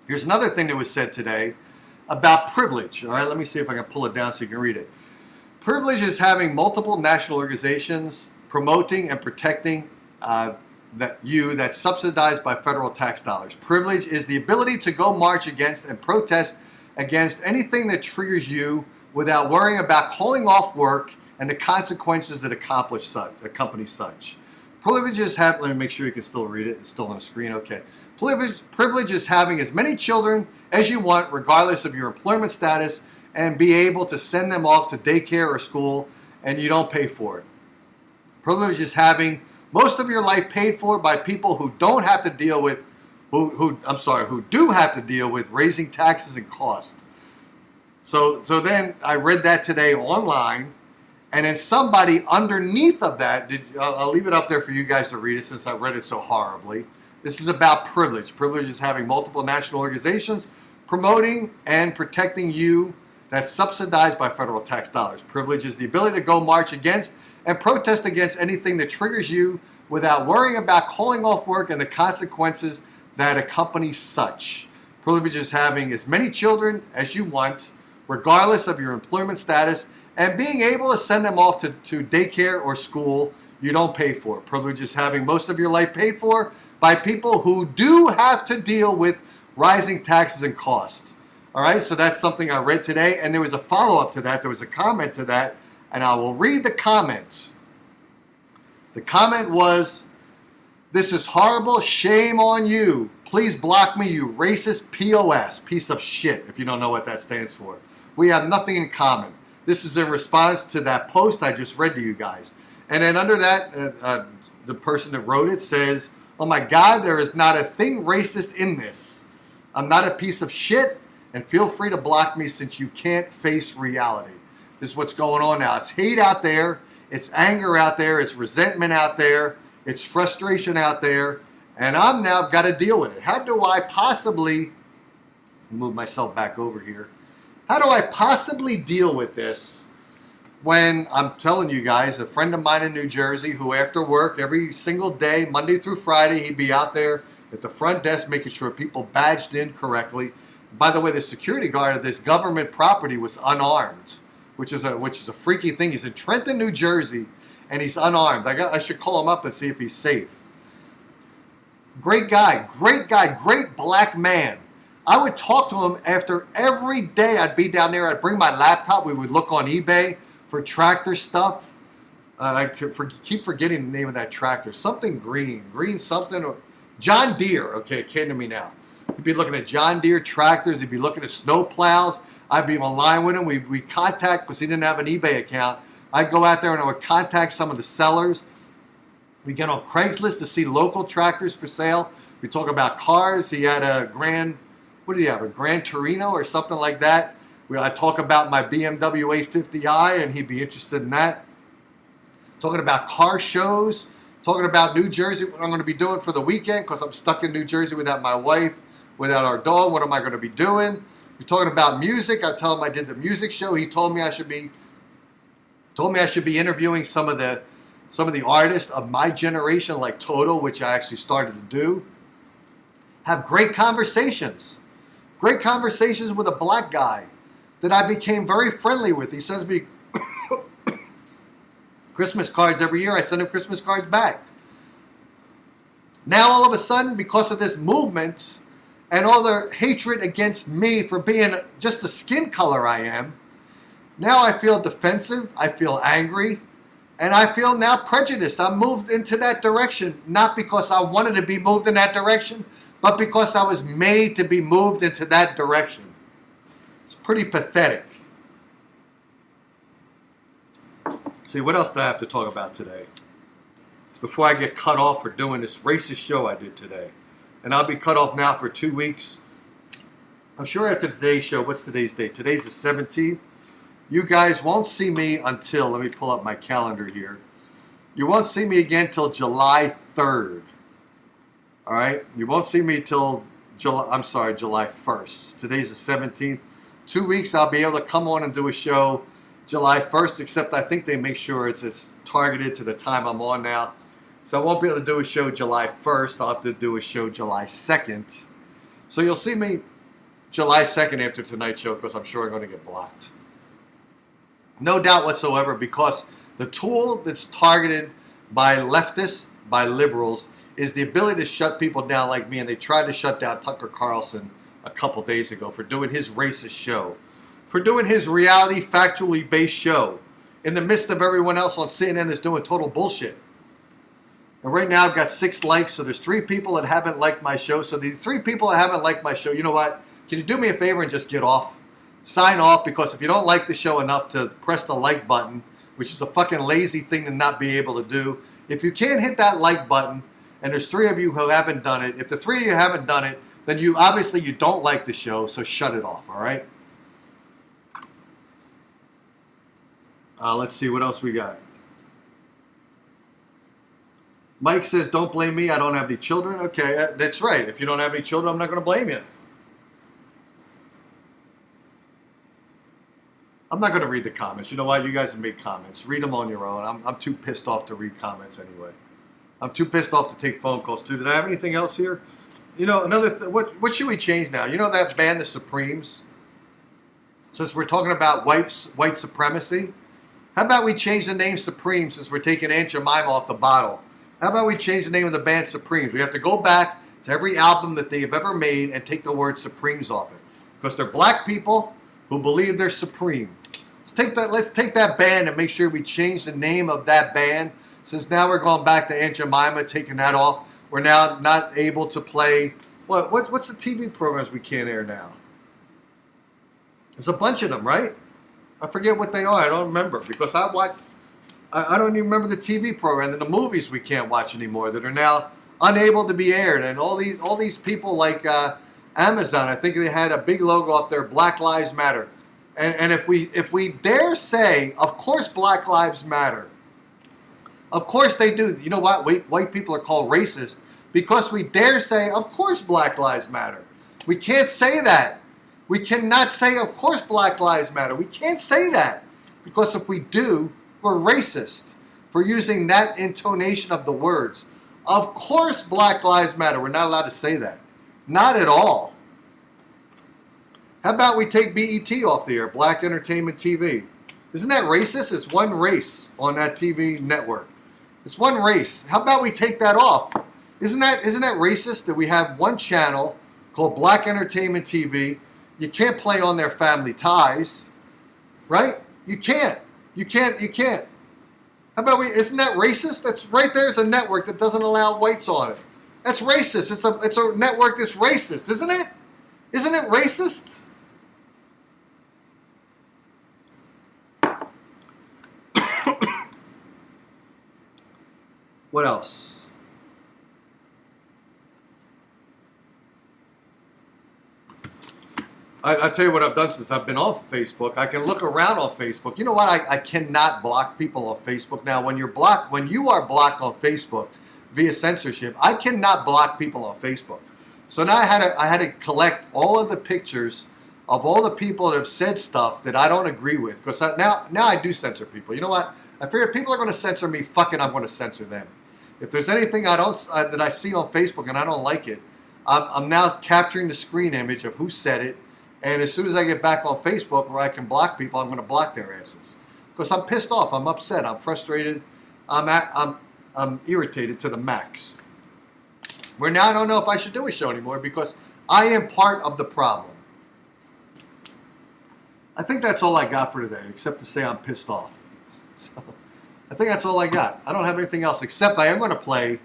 Speaker 3: Here's another thing that was said today about privilege. All right, let me see if I can pull it down so you can read it. Privilege is having multiple national organizations promoting and protecting that's subsidized by federal tax dollars. Privilege is the ability to go march against and protest against anything that triggers you without worrying about calling off work and the consequences that accompany such. Privilege is having, let me make sure you can still read it. It's still on the screen. Okay. Privilege is having as many children as you want, regardless of your employment status, and be able to send them off to daycare or school and you don't pay for it. Privilege is having most of your life paid for by people who don't have to deal with who do have to deal with raising taxes and costs. So then I read that today online, and then somebody underneath of that, I'll leave it up there for you guys to read it since I read it so horribly. This is about privilege. Privilege is having multiple national organizations promoting and protecting you that's subsidized by federal tax dollars. Privilege is the ability to go march against and protest against anything that triggers you without worrying about calling off work and the consequences that accompany such. Privilege is having as many children as you want, regardless of your employment status, and being able to send them off to daycare or school you don't pay for. Privilege is having most of your life paid for by people who do have to deal with rising taxes and costs. All right, so that's something I read today, and there was a follow-up to that. There was a comment to that, and I will read the comments. The comment was, "This is horrible. Shame on you. Please block me, you racist POS, piece of shit," if you don't know what that stands for. We have nothing in common. This is in response to that post I just read to you guys. And then under that, the person that wrote it says, "Oh my God, there is not a thing racist in this. I'm not a piece of shit, and feel free to block me since you can't face reality." This is what's going on now. It's hate out there. It's anger out there. It's resentment out there. It's frustration out there. And I'm now got to deal with it. How do I possibly move myself back over here? How do I possibly deal with this when I'm telling you guys, a friend of mine in New Jersey who after work every single day, Monday through Friday, he'd be out there at the front desk making sure people badged in correctly. By the way, the security guard of this government property was unarmed, which is a freaky thing. He's in Trenton, New Jersey, and he's unarmed. I should call him up and see if he's safe. Great guy, great black man. I would talk to him after every day. I'd be down there. I'd bring my laptop. We would look on eBay for tractor stuff. I keep forgetting the name of that tractor. Something green something. John Deere. Okay, it came to me now. He'd be looking at John Deere tractors. He'd be looking at snow plows. I'd be online with him. We'd contact, because he didn't have an eBay account. I'd go out there and I would contact some of the sellers. We get on Craigslist to see local tractors for sale. We talk about cars. He had a what did he have? A Gran Torino or something like that. I talk about my BMW 850i and he'd be interested in that. Talking about car shows. Talking about New Jersey, what I'm going to be doing for the weekend because I'm stuck in New Jersey without my wife, without our dog. What am I going to be doing? We're talking about music. I tell him I did the music show. He told me I should be interviewing some of the artists of my generation, like Toto, which I actually started to do. Have great conversations with a black guy that I became very friendly with. He sends me Christmas cards every year. I send him Christmas cards back. Now all of a sudden, because of this movement and all the hatred against me for being just the skin color I am, now I feel defensive, I feel angry, and I feel now prejudiced. I'm moved into that direction, not because I wanted to be moved in that direction, but because I was made to be moved into that direction. It's pretty pathetic. See, what else do I have to talk about today? Before I get cut off for doing this racist show I did today. And I'll be cut off now for 2 weeks. I'm sure after today's show, what's today's date? Today's the 17th. You guys won't see me until, let me pull up my calendar here. You won't see me again till July 3rd. All right? You won't see me till July 1st. Today's the 17th. 2 weeks I'll be able to come on and do a show July 1st, except I think they make sure it's targeted to the time I'm on now. So I won't be able to do a show July 1st. I'll have to do a show July 2nd. So you'll see me July 2nd after tonight's show because I'm sure I'm going to get blocked. No doubt whatsoever, because the tool that's targeted by leftists, by liberals, is the ability to shut people down like me. And they tried to shut down Tucker Carlson a couple days ago for doing his racist show, for doing his reality, factually based show in the midst of everyone else on CNN that's doing total bullshit. And right now I've got 6 likes, so there's 3 people that haven't liked my show. So the 3 people that haven't liked my show, you know what? Can you do me a favor and just get off? Sign off, because if you don't like the show enough to press the like button, which is a fucking lazy thing to not be able to do, if you can't hit that like button, and there's 3 of you who haven't done it, if the 3 of you haven't done it, then you obviously you don't like the show, so shut it off, all right? Let's see what else we got. Mike says, don't blame me, I don't have any children. Okay, that's right. If you don't have any children, I'm not going to blame you. I'm not going to read the comments. You know what? You guys have made comments. Read them on your own. I'm too pissed off to read comments anyway. I'm too pissed off to take phone calls too. Did I have anything else here? You know, what should we change now? You know that band, the Supremes? Since we're talking about white supremacy, how about we change the name Supreme since we're taking Aunt Jemima off the bottle? How about we change the name of the band Supremes? We have to go back to every album that they've ever made and take the word Supremes off it. Because they're black people who believe they're supreme. Let's take that band and make sure we change the name of that band Since now we're going back to Aunt Jemima, taking that off, we're now not able to play. What's the TV programs we can't air now? There's a bunch of them, right? I forget what they are. I don't remember because I don't even remember the TV program and the movies we can't watch anymore that are now unable to be aired. And all these people like Amazon, I think they had a big logo up there, Black Lives Matter. And if we dare say, of course Black Lives Matter, of course they do. You know what? White people are called racist because we dare say, of course Black Lives Matter. We can't say that. We cannot say, of course Black Lives Matter. We can't say that because if we do, we're racist for using that intonation of the words. Of course Black Lives Matter. We're not allowed to say that. Not at all. How about we take BET off the air, Black Entertainment TV? Isn't that racist? It's one race on that TV network. It's one race. How about we take that off? Isn't that racist that we have one channel called Black Entertainment TV? You can't play on their Family Ties, right? You can't. How about isn't that racist? That's right there's a network that doesn't allow whites on it. That's racist. It's a network that's racist, isn't it? Isn't it racist? What else? I tell you what I've done since I've been off Facebook. I can look around on Facebook. You know what? I cannot block people on Facebook now. When you are blocked on Facebook via censorship, I cannot block people on Facebook. So now I had to collect all of the pictures of all the people that have said stuff that I don't agree with. Because now I do censor people. You know what? I figure people are going to censor me. Fuck it, I'm going to censor them. If there's anything that I see on Facebook and I don't like it, I'm now capturing the screen image of who said it. And as soon as I get back on Facebook where I can block people, I'm going to block their asses. Because I'm pissed off. I'm upset. I'm frustrated. I'm irritated to the max. Where now I don't know if I should do a show anymore because I am part of the problem. I think that's all I got for today, except to say I'm pissed off. So I think that's all I got. I don't have anything else except I'm going to play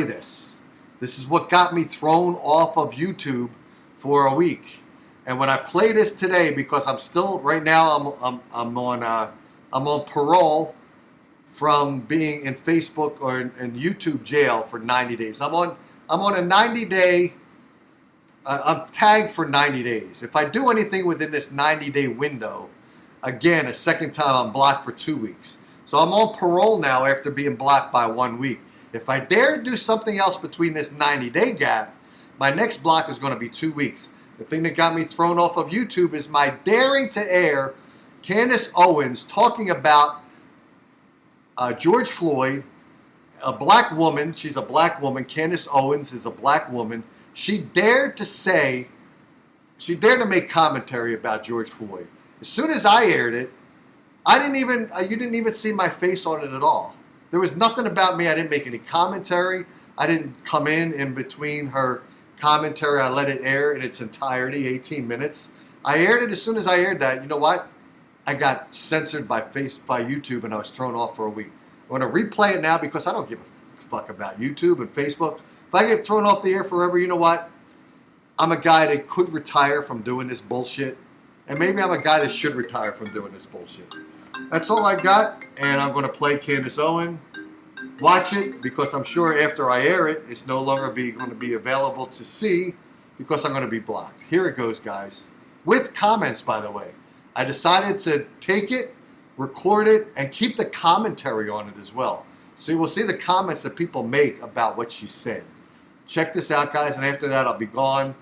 Speaker 3: this. This is what got me thrown off of YouTube for a week. And when I play this today, because I'm still right now, I'm on parole from being in Facebook or in YouTube jail for 90 days. I'm on a 90-day. I'm tagged for 90 days. If I do anything within this 90-day window, again, a second time I'm blocked for 2 weeks. So I'm on parole now after being blocked by 1 week. If I dare do something else between this 90-day gap, my next block is going to be 2 weeks. The thing that got me thrown off of YouTube is my daring to air Candace Owens talking about George Floyd, a black woman. She's a black woman. Candace Owens is a black woman. She dared to make commentary about George Floyd. As soon as I aired it, you didn't even see my face on it at all. There was nothing about me. I didn't make any commentary. I didn't come in between her commentary. I let it air in its entirety, 18 minutes. I aired it as soon as I aired that. You know what? I got censored by YouTube and I was thrown off for a week. I'm going to replay it now because I don't give a fuck about YouTube and Facebook. If I get thrown off the air forever, you know what? I'm a guy that could retire from doing this bullshit. And maybe I'm a guy that should retire from doing this bullshit. That's all I got. And I'm going to play Candace Owens. Watch it because I'm sure after I air it, it's no longer going to be available to see because I'm going to be blocked. Here it goes, guys. With comments, by the way. I decided to take it, record it, and keep the commentary on it as well. So you will see the comments that people make about what she said. Check this out, guys, and after that, I'll be gone.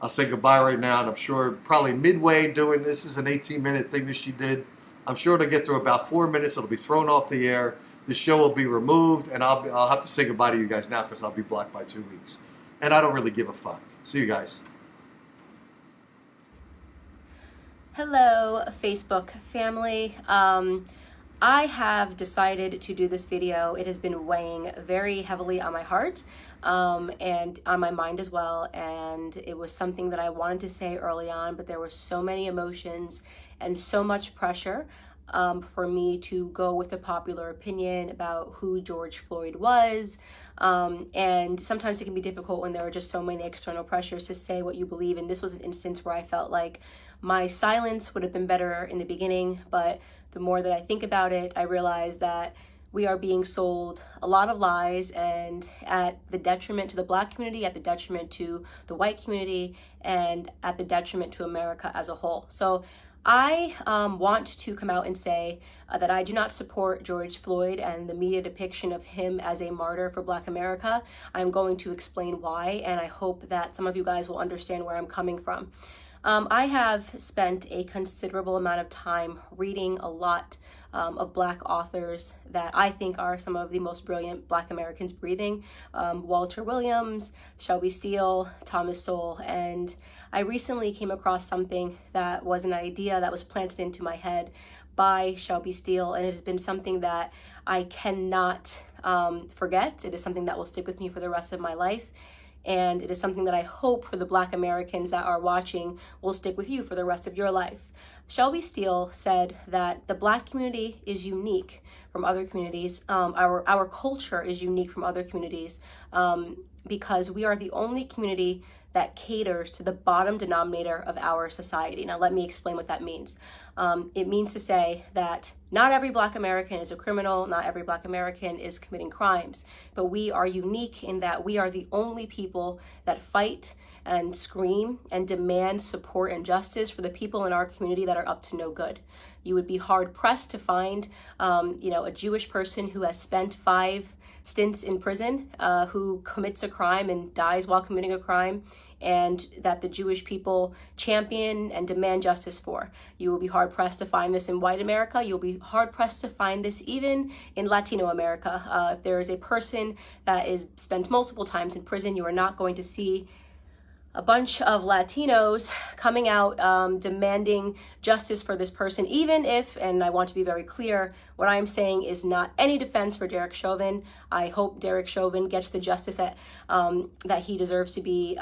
Speaker 3: I'll say goodbye right now, and I'm sure probably midway doing this is an 18-minute thing that she did. I'm sure it'll get through about 4 minutes. It'll be thrown off the air. The show will be removed, and I'll have to say goodbye to you guys now because I'll be blocked by 2 weeks. And I don't really give a fuck. See you guys.
Speaker 4: Hello, Facebook family. I have decided to do this video. It has been weighing very heavily on my heart and on my mind as well. And it was something that I wanted to say early on, but there were so many emotions and so much pressure for me to go with the popular opinion about who George Floyd was. And sometimes it can be difficult when there are just so many external pressures to say what you believe. And this was an instance where I felt like my silence would have been better in the beginning, but the more that I think about it, I realize that we are being sold a lot of lies, and at the detriment to the Black community, at the detriment to the white community, and at the detriment to America as a whole. So I want to come out and say that I do not support George Floyd and the media depiction of him as a martyr for Black America. I'm going to explain why, and I hope that some of you guys will understand where I'm coming from. I have spent a considerable amount of time reading a lot of Black authors that I think are some of the most brilliant Black Americans breathing. Walter Williams, Shelby Steele, Thomas Sowell, and I recently came across something that was an idea that was planted into my head by Shelby Steele, and it has been something that I cannot forget. It is something that will stick with me for the rest of my life. And it is something that I hope for the Black Americans that are watching will stick with you for the rest of your life. Shelby Steele said that the Black community is unique from other communities. Our culture is unique from other communities because we are the only community that caters to the bottom denominator of our society. Now, let me explain what that means. It means to say that not every Black American is a criminal, not every Black American is committing crimes, but we are unique in that we are the only people that fight and scream and demand support and justice for the people in our community that are up to no good. You would be hard pressed to find, a Jewish person who has spent 5 stints in prison, who commits a crime and dies while committing a crime, and that the Jewish people champion and demand justice for. You will be hard pressed to find this in white America. You'll be hard pressed to find this even in Latino America. If there is a person that is spent multiple times in prison, you are not going to see a bunch of Latinos coming out demanding justice for this person, even if, and I want to be very clear, what I'm saying is not any defense for Derek Chauvin. I hope Derek Chauvin gets the justice that he deserves to be,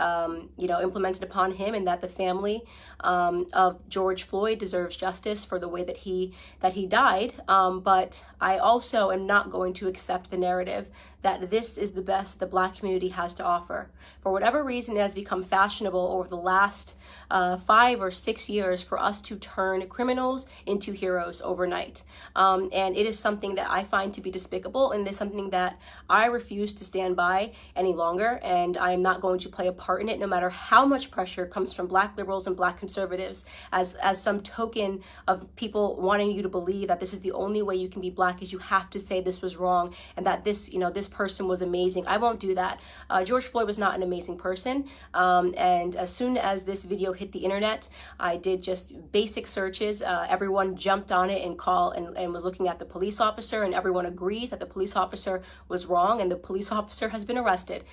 Speaker 4: implemented upon him, and that the family of George Floyd deserves justice for the way that he died. But I also am not going to accept the narrative that this is the best the Black community has to offer. For whatever reason, it has become fashionable over the last 5 or 6 years for us to turn criminals into heroes overnight. And it is something that I find to be despicable, and it is something that I refuse to stand by any longer, and I am not going to play a part in it, no matter how much pressure comes from Black liberals and Black conservatives as some token of people wanting you to believe that this is the only way you can be Black, is you have to say this was wrong and that this person was amazing. I won't do that. George Floyd was not an amazing person, and as soon as this video hit the internet, I did just basic searches. Everyone jumped on it and was looking at the police officer, and everyone agrees that the police officer was wrong, and the police officer has been arrested.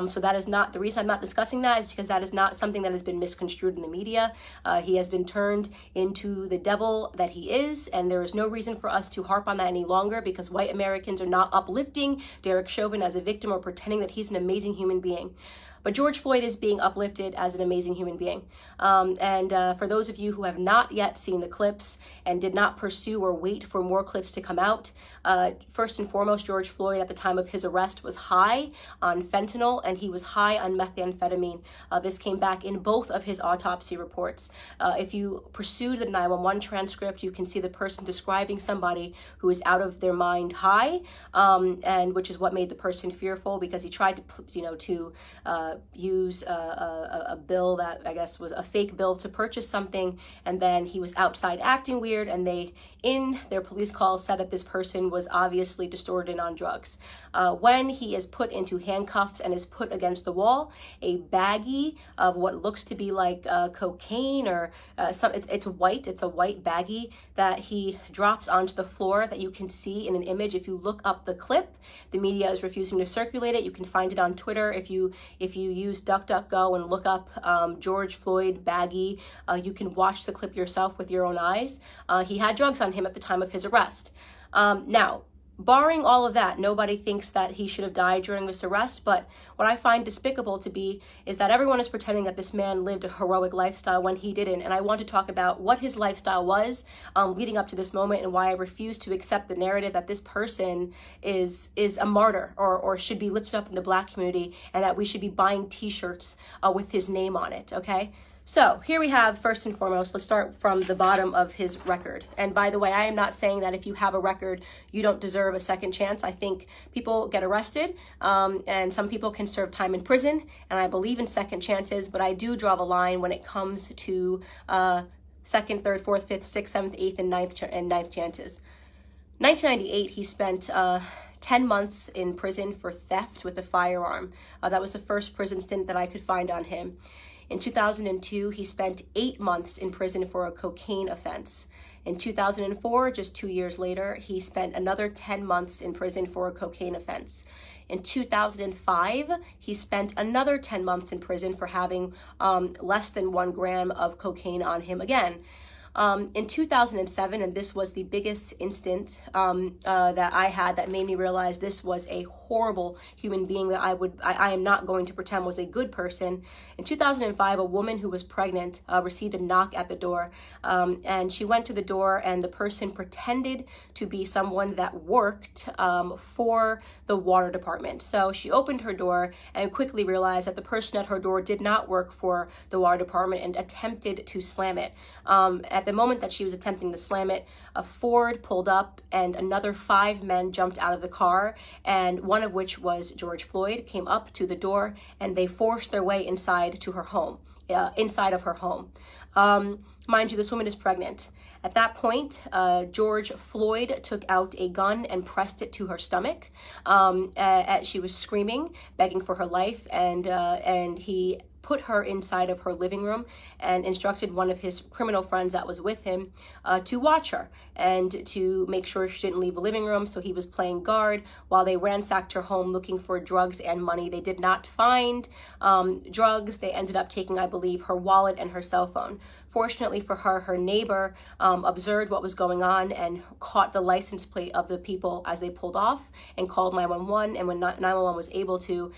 Speaker 4: So that is not the reason I'm not discussing that, is because that is not something that has been misconstrued in the media. He has been turned into the devil that he is, and there is no reason for us to harp on that any longer, because white Americans are not uplifting Derek Chauvin as a victim or pretending that he's an amazing human being. But George Floyd is being uplifted as an amazing human being. For those of you who have not yet seen the clips and did not pursue or wait for more clips to come out, first and foremost, George Floyd at the time of his arrest was high on fentanyl, and he was high on methamphetamine. This came back in both of his autopsy reports. If you pursue the 911 transcript, you can see the person describing somebody who is out of their mind high, and which is what made the person fearful, because he tried to use a bill that I guess was a fake bill to purchase something, and then he was outside acting weird, and they, in their police call, said that this person was obviously distorted and on drugs. When he is put into handcuffs and is put against the wall, a baggie of what looks to be like cocaine or it's a white baggie that he drops onto the floor that you can see in an image. If you look up the clip, the media is refusing to circulate it. You can find it on Twitter. If you use DuckDuckGo and look up George Floyd baggie, you can watch the clip yourself with your own eyes. He had drugs on him at the time of his arrest. Now, barring all of that, nobody thinks that he should have died during this arrest. But what I find despicable to be is that everyone is pretending that this man lived a heroic lifestyle when he didn't. And I want to talk about what his lifestyle was leading up to this moment, and why I refuse to accept the narrative that this person is a martyr or should be lifted up in the Black community, and that we should be buying t-shirts with his name on it, okay? So here we have, first and foremost, let's start from the bottom of his record. And by the way, I am not saying that if you have a record, you don't deserve a second chance. I think people get arrested, and some people can serve time in prison, and I believe in second chances, but I do draw the line when it comes to second, third, fourth, fifth, sixth, seventh, eighth, and ninth chances. 1998, he spent 10 months in prison for theft with a firearm. That was the first prison stint that I could find on him. In 2002, he spent 8 months in prison for a cocaine offense. In 2004, just 2 years later, he spent another 10 months in prison for a cocaine offense. In 2005, he spent another 10 months in prison for having less than 1 gram of cocaine on him again. In 2007, and this was the biggest instant that I had that made me realize this was a horrible human being that I am not going to pretend was a good person. In 2005, a woman who was pregnant received a knock at the door, and she went to the door, and the person pretended to be someone that worked for the water department. So she opened her door and quickly realized that the person at her door did not work for the water department, and attempted to slam it. At the moment that she was attempting to slam it, a Ford pulled up, and another 5 men jumped out of the car, and one of which was George Floyd, came up to the door, and they forced their way inside to her home, inside of her home. Mind you, this woman is pregnant. At that point, George Floyd took out a gun and pressed it to her stomach. She was screaming, begging for her life, and he put her inside of her living room and instructed one of his criminal friends that was with him to watch her and to make sure she didn't leave the living room. So he was playing guard while they ransacked her home looking for drugs and money. They did not find drugs. They ended up taking, I believe, her wallet and her cell phone. Fortunately for her, her neighbor observed what was going on and caught the license plate of the people as they pulled off and called 911. And when 911 was able to,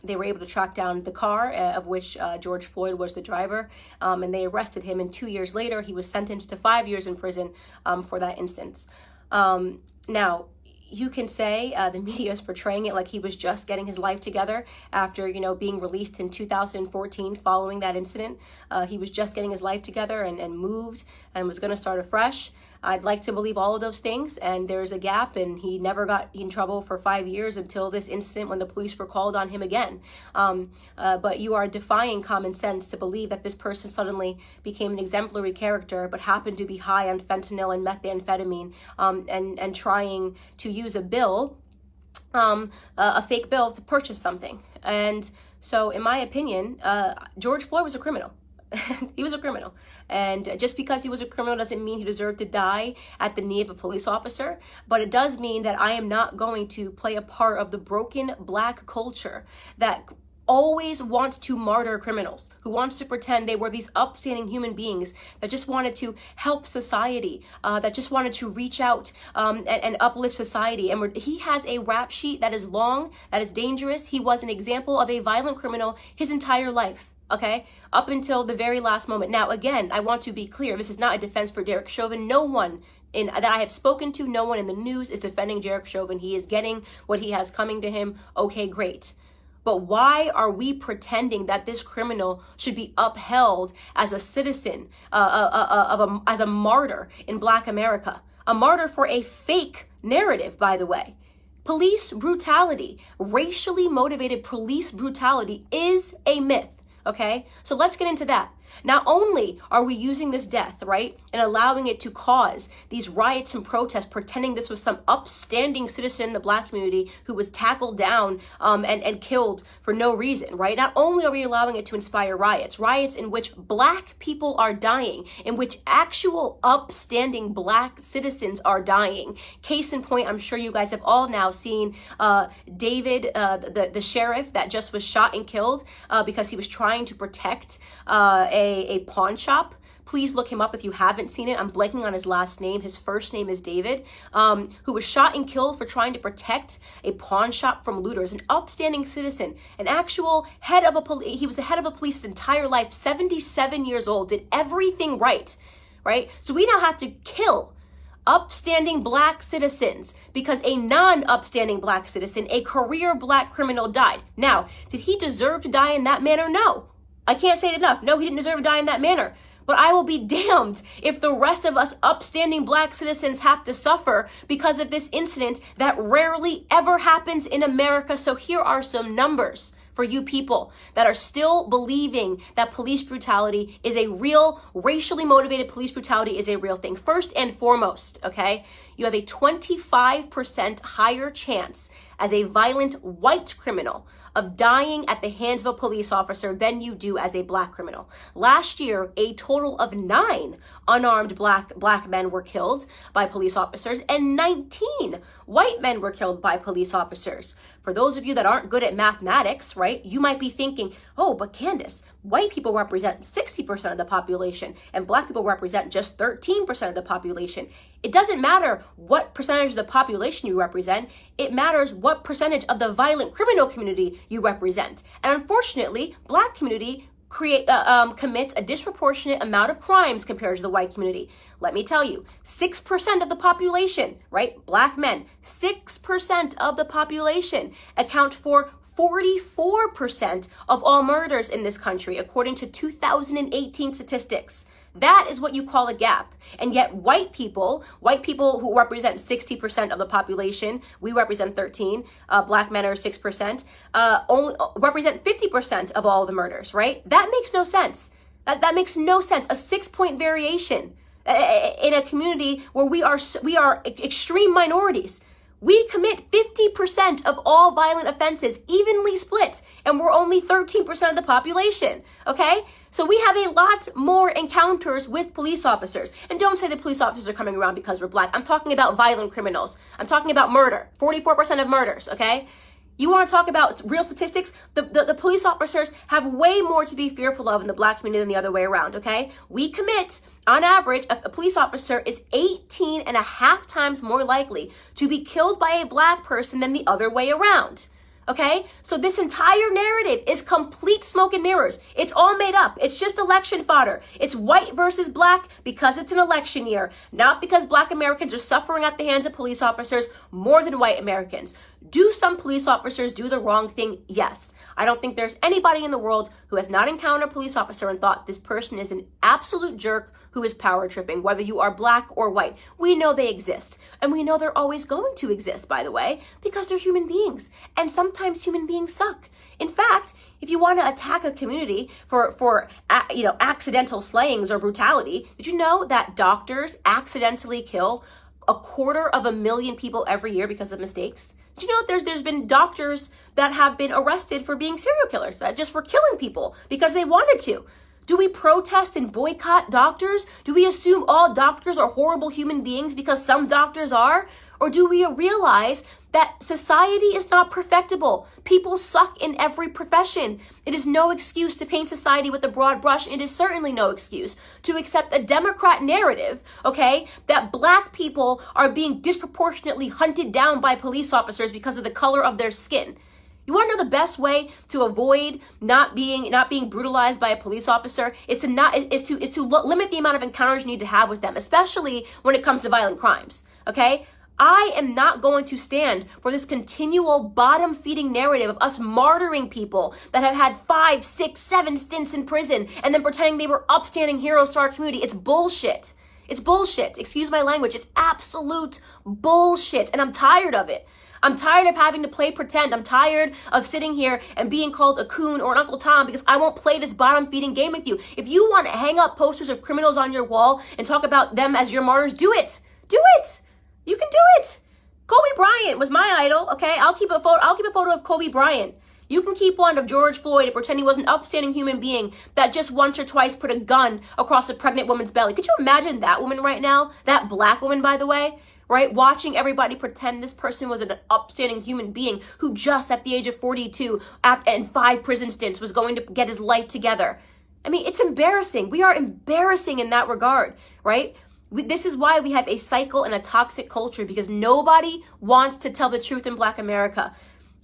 Speaker 4: they were able to track down the car of which George Floyd was the driver, and they arrested him. And 2 years later, he was sentenced to 5 years in prison for that instance. Now, you can say the media is portraying it like he was just getting his life together after, being released in 2014 following that incident. He was just getting his life together and moved and was going to start afresh. I'd like to believe all of those things, and there's a gap, and he never got in trouble for 5 years until this incident when the police were called on him again. But you are defying common sense to believe that this person suddenly became an exemplary character but happened to be high on fentanyl and methamphetamine and trying to use a bill, a fake bill, to purchase something. And so in my opinion, George Floyd was a criminal. He was a criminal, and just because he was a criminal doesn't mean he deserved to die at the knee of a police officer. But it does mean that I am not going to play a part of the broken Black culture that always wants to martyr criminals, who wants to pretend they were these upstanding human beings that just wanted to help society, that just wanted to reach out and uplift society. And he has a rap sheet that is long, that is dangerous. He was an example of a violent criminal his entire life. Okay, up until the very last moment. Now, again, I want to be clear. This is not a defense for Derek Chauvin. No one that I have spoken to, no one in the news is defending Derek Chauvin. He is getting what he has coming to him. Okay, great. But why are we pretending that this criminal should be upheld as a citizen, as a martyr in Black America? A martyr for a fake narrative, by the way. Police brutality, racially motivated police brutality is a myth. Okay, so let's get into that. Not only are we using this death, right, and allowing it to cause these riots and protests, pretending this was some upstanding citizen in the Black community who was tackled down and killed for no reason, right? Not only are we allowing it to inspire riots in which Black people are dying, in which actual upstanding Black citizens are dying. Case in point, I'm sure you guys have all now seen David, the sheriff that just was shot and killed because he was trying to protect a pawn shop. Please look him up if you haven't seen it. I'm blanking on his last name. His first name is David, who was shot and killed for trying to protect a pawn shop from looters, an upstanding citizen, an actual head of he was the head of a police his entire life, 77 years old, did everything right? So we now have to kill upstanding black citizens because a non-upstanding black citizen, a career black criminal, died. Now, did he deserve to die in that manner? No. I can't say it enough. No, he didn't deserve to die in that manner. But I will be damned if the rest of us upstanding black citizens have to suffer because of this incident that rarely ever happens in America. So here are some numbers for you people that are still believing that police brutality is a real, racially motivated police brutality is a real thing. First and foremost, okay, you have a 25% higher chance as a violent white criminal of dying at the hands of a police officer than you do as a black criminal. Last year, a total of 9 unarmed black men were killed by police officers and 19 white men were killed by police officers. For those of you that aren't good at mathematics, right, you might be thinking, oh, but Candace, white people represent 60% of the population and black people represent just 13% of the population. It doesn't matter what percentage of the population you represent. It matters what percentage of the violent criminal community you represent. And unfortunately, black community commits a disproportionate amount of crimes compared to the white community. Let me tell you, 6% of the population, right? Black men, 6% of the population account for 44% of all murders in this country, according to 2018 statistics. That is what you call a gap. And yet white people who represent 60% of the population, we represent 13, black men are 6%, only represent 50% of all the murders, right? That makes no sense. That makes no sense. A 6-point variation in a community where we are extreme minorities. We commit 50% of all violent offenses, evenly split, and we're only 13% of the population, okay? So we have a lot more encounters with police officers. And don't say the police officers are coming around because we're black. I'm talking about violent criminals. I'm talking about murder, 44% of murders, okay? You want to talk about real statistics? The police officers have way more to be fearful of in the black community than the other way around, okay? We commit, on average, a police officer is 18 and a half times more likely to be killed by a black person than the other way around. Okay, so this entire narrative is complete smoke and mirrors. It's all made up. It's just election fodder. It's white versus black because it's an election year, not because black Americans are suffering at the hands of police officers more than white Americans. Do some police officers do the wrong thing? Yes. I don't think there's anybody in the world who has not encountered a police officer and thought this person is an absolute jerk who is power tripping, whether you are black or white. We know they exist. And we know they're always going to exist, by the way, because they're human beings. And sometimes human beings suck. In fact, if you want to attack a community for accidental slayings or brutality, did you know that doctors accidentally kill 250,000 people every year because of mistakes? Did you know there's been doctors that have been arrested for being serial killers that just were killing people because they wanted to? Do we protest and boycott doctors? Do we assume all doctors are horrible human beings because some doctors are? Or do we realize that society is not perfectible? People suck in every profession. It is no excuse to paint society with a broad brush. It is certainly no excuse to accept a Democrat narrative, okay, that black people are being disproportionately hunted down by police officers because of the color of their skin. You want to know the best way to avoid not being brutalized by a police officer is to limit the amount of encounters you need to have with them, especially when it comes to violent crimes. Okay? I am not going to stand for this continual bottom-feeding narrative of us martyring people that have had 5, 6, 7 stints in prison and then pretending they were upstanding heroes to our community. It's bullshit. It's bullshit. Excuse my language. It's absolute bullshit, and I'm tired of it. I'm tired of having to play pretend. I'm tired of sitting here and being called a coon or an Uncle Tom because I won't play this bottom-feeding game with you. If you want to hang up posters of criminals on your wall and talk about them as your martyrs, do it. Do it. You can do it. Kobe Bryant was my idol, okay? I'll keep a photo of Kobe Bryant. You can keep one of George Floyd and pretend he was an upstanding human being that just once or twice put a gun across a pregnant woman's belly. Could you imagine that woman right now? That black woman, by the way? Right? Watching everybody pretend this person was an upstanding human being who just at the age of 42 and 5 prison stints was going to get his life together. I mean, it's embarrassing. We are embarrassing in that regard, right? This is why we have a cycle and a toxic culture, because nobody wants to tell the truth in Black America.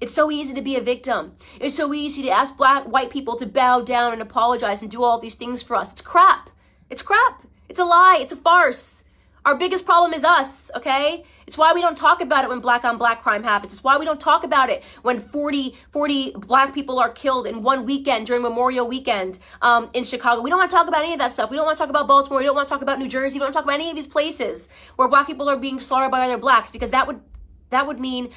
Speaker 4: It's so easy to be a victim. It's so easy to ask white people to bow down and apologize and do all these things for us. It's crap. It's crap. It's a lie. It's a farce. Our biggest problem is us, okay? It's why we don't talk about it when black on black crime happens. It's why we don't talk about it when 40 black people are killed in one weekend during Memorial Weekend in Chicago. We don't want to talk about any of that stuff. We don't want to talk about Baltimore. We don't want to talk about New Jersey. We don't want to talk about any of these places where black people are being slaughtered by other blacks, because that would mean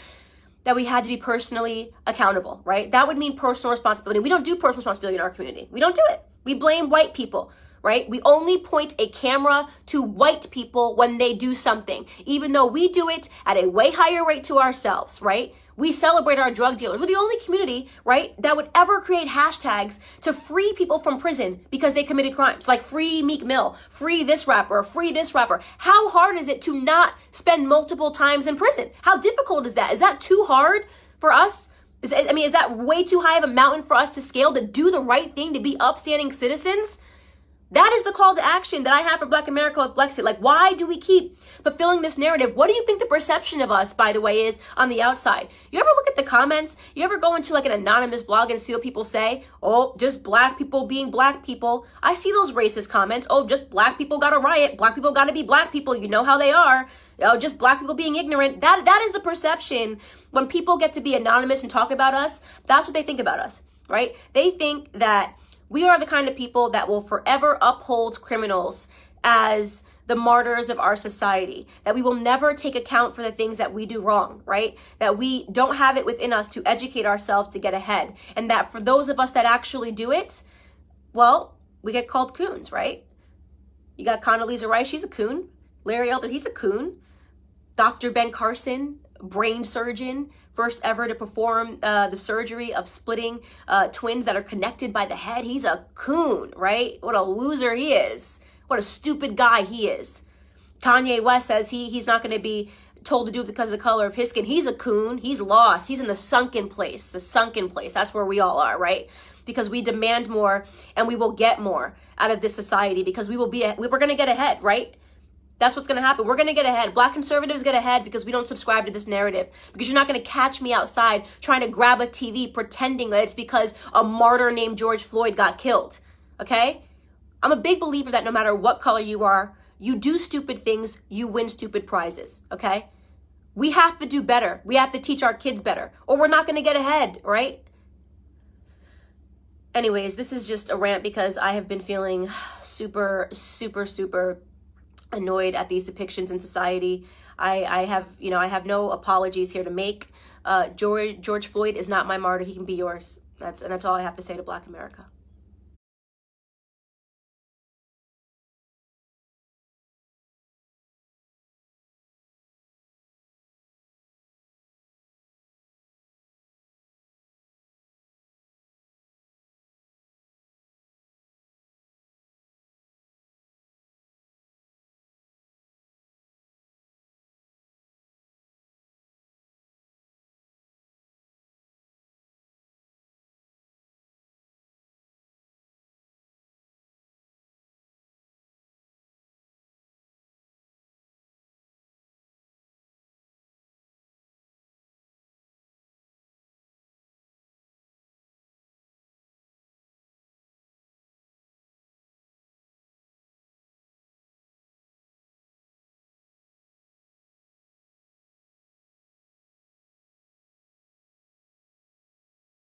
Speaker 4: that we had to be personally accountable, right? That would mean personal responsibility. We don't do personal responsibility in our community. We don't do it. We blame white people, right? We only point a camera to white people when they do something, even though we do it at a way higher rate to ourselves, right? We celebrate our drug dealers. We're the only community, right, that would ever create hashtags to free people from prison because they committed crimes, like free Meek Mill, free this rapper, free this rapper. How hard is it to not spend multiple times in prison? How difficult is that? Is that too hard for us? Is that way too high of a mountain for us to scale, to do the right thing, to be upstanding citizens? That is the call to action that I have for Black America with Blexit. Like, why do we keep fulfilling this narrative? What do you think the perception of us, by the way, is on the outside? You ever look at the comments? You ever go into like an anonymous blog and see what people say? Oh, just black people being black people. I see those racist comments. Oh, just black people got to riot. Black people got to be black people. You know how they are. Oh, just black people being ignorant. That is the perception. When people get to be anonymous and talk about us, that's what they think about us, right? They think that we are the kind of people that will forever uphold criminals as the martyrs of our society, that we will never take account for the things that we do wrong, right? That we don't have it within us to educate ourselves to get ahead. And that for those of us that actually do it, well, we get called coons, right? You got Condoleezza Rice, she's a coon. Larry Elder, he's a coon. Dr. Ben Carson, brain surgeon, first ever to perform the surgery of splitting twins that are connected by the head. He's a coon, right? What a loser he is. What a stupid guy he is. Kanye West says he's not going to be told to do it because of the color of his skin. He's a coon. He's lost. He's in the sunken place. The sunken place. That's where we all are, right? Because we demand more and we will get more out of this society, because we're going to get ahead, right? That's what's going to happen. We're going to get ahead. Black conservatives get ahead because we don't subscribe to this narrative. Because you're not going to catch me outside trying to grab a TV pretending that it's because a martyr named George Floyd got killed. Okay? I'm a big believer that no matter what color you are, you do stupid things, you win stupid prizes. Okay? We have to do better. We have to teach our kids better, or we're not going to get ahead, right? Anyways, this is just a rant because I have been feeling super annoyed at these depictions in society. I have no apologies here to make. George Floyd is not my martyr. He can be yours. That's all I have to say to Black America.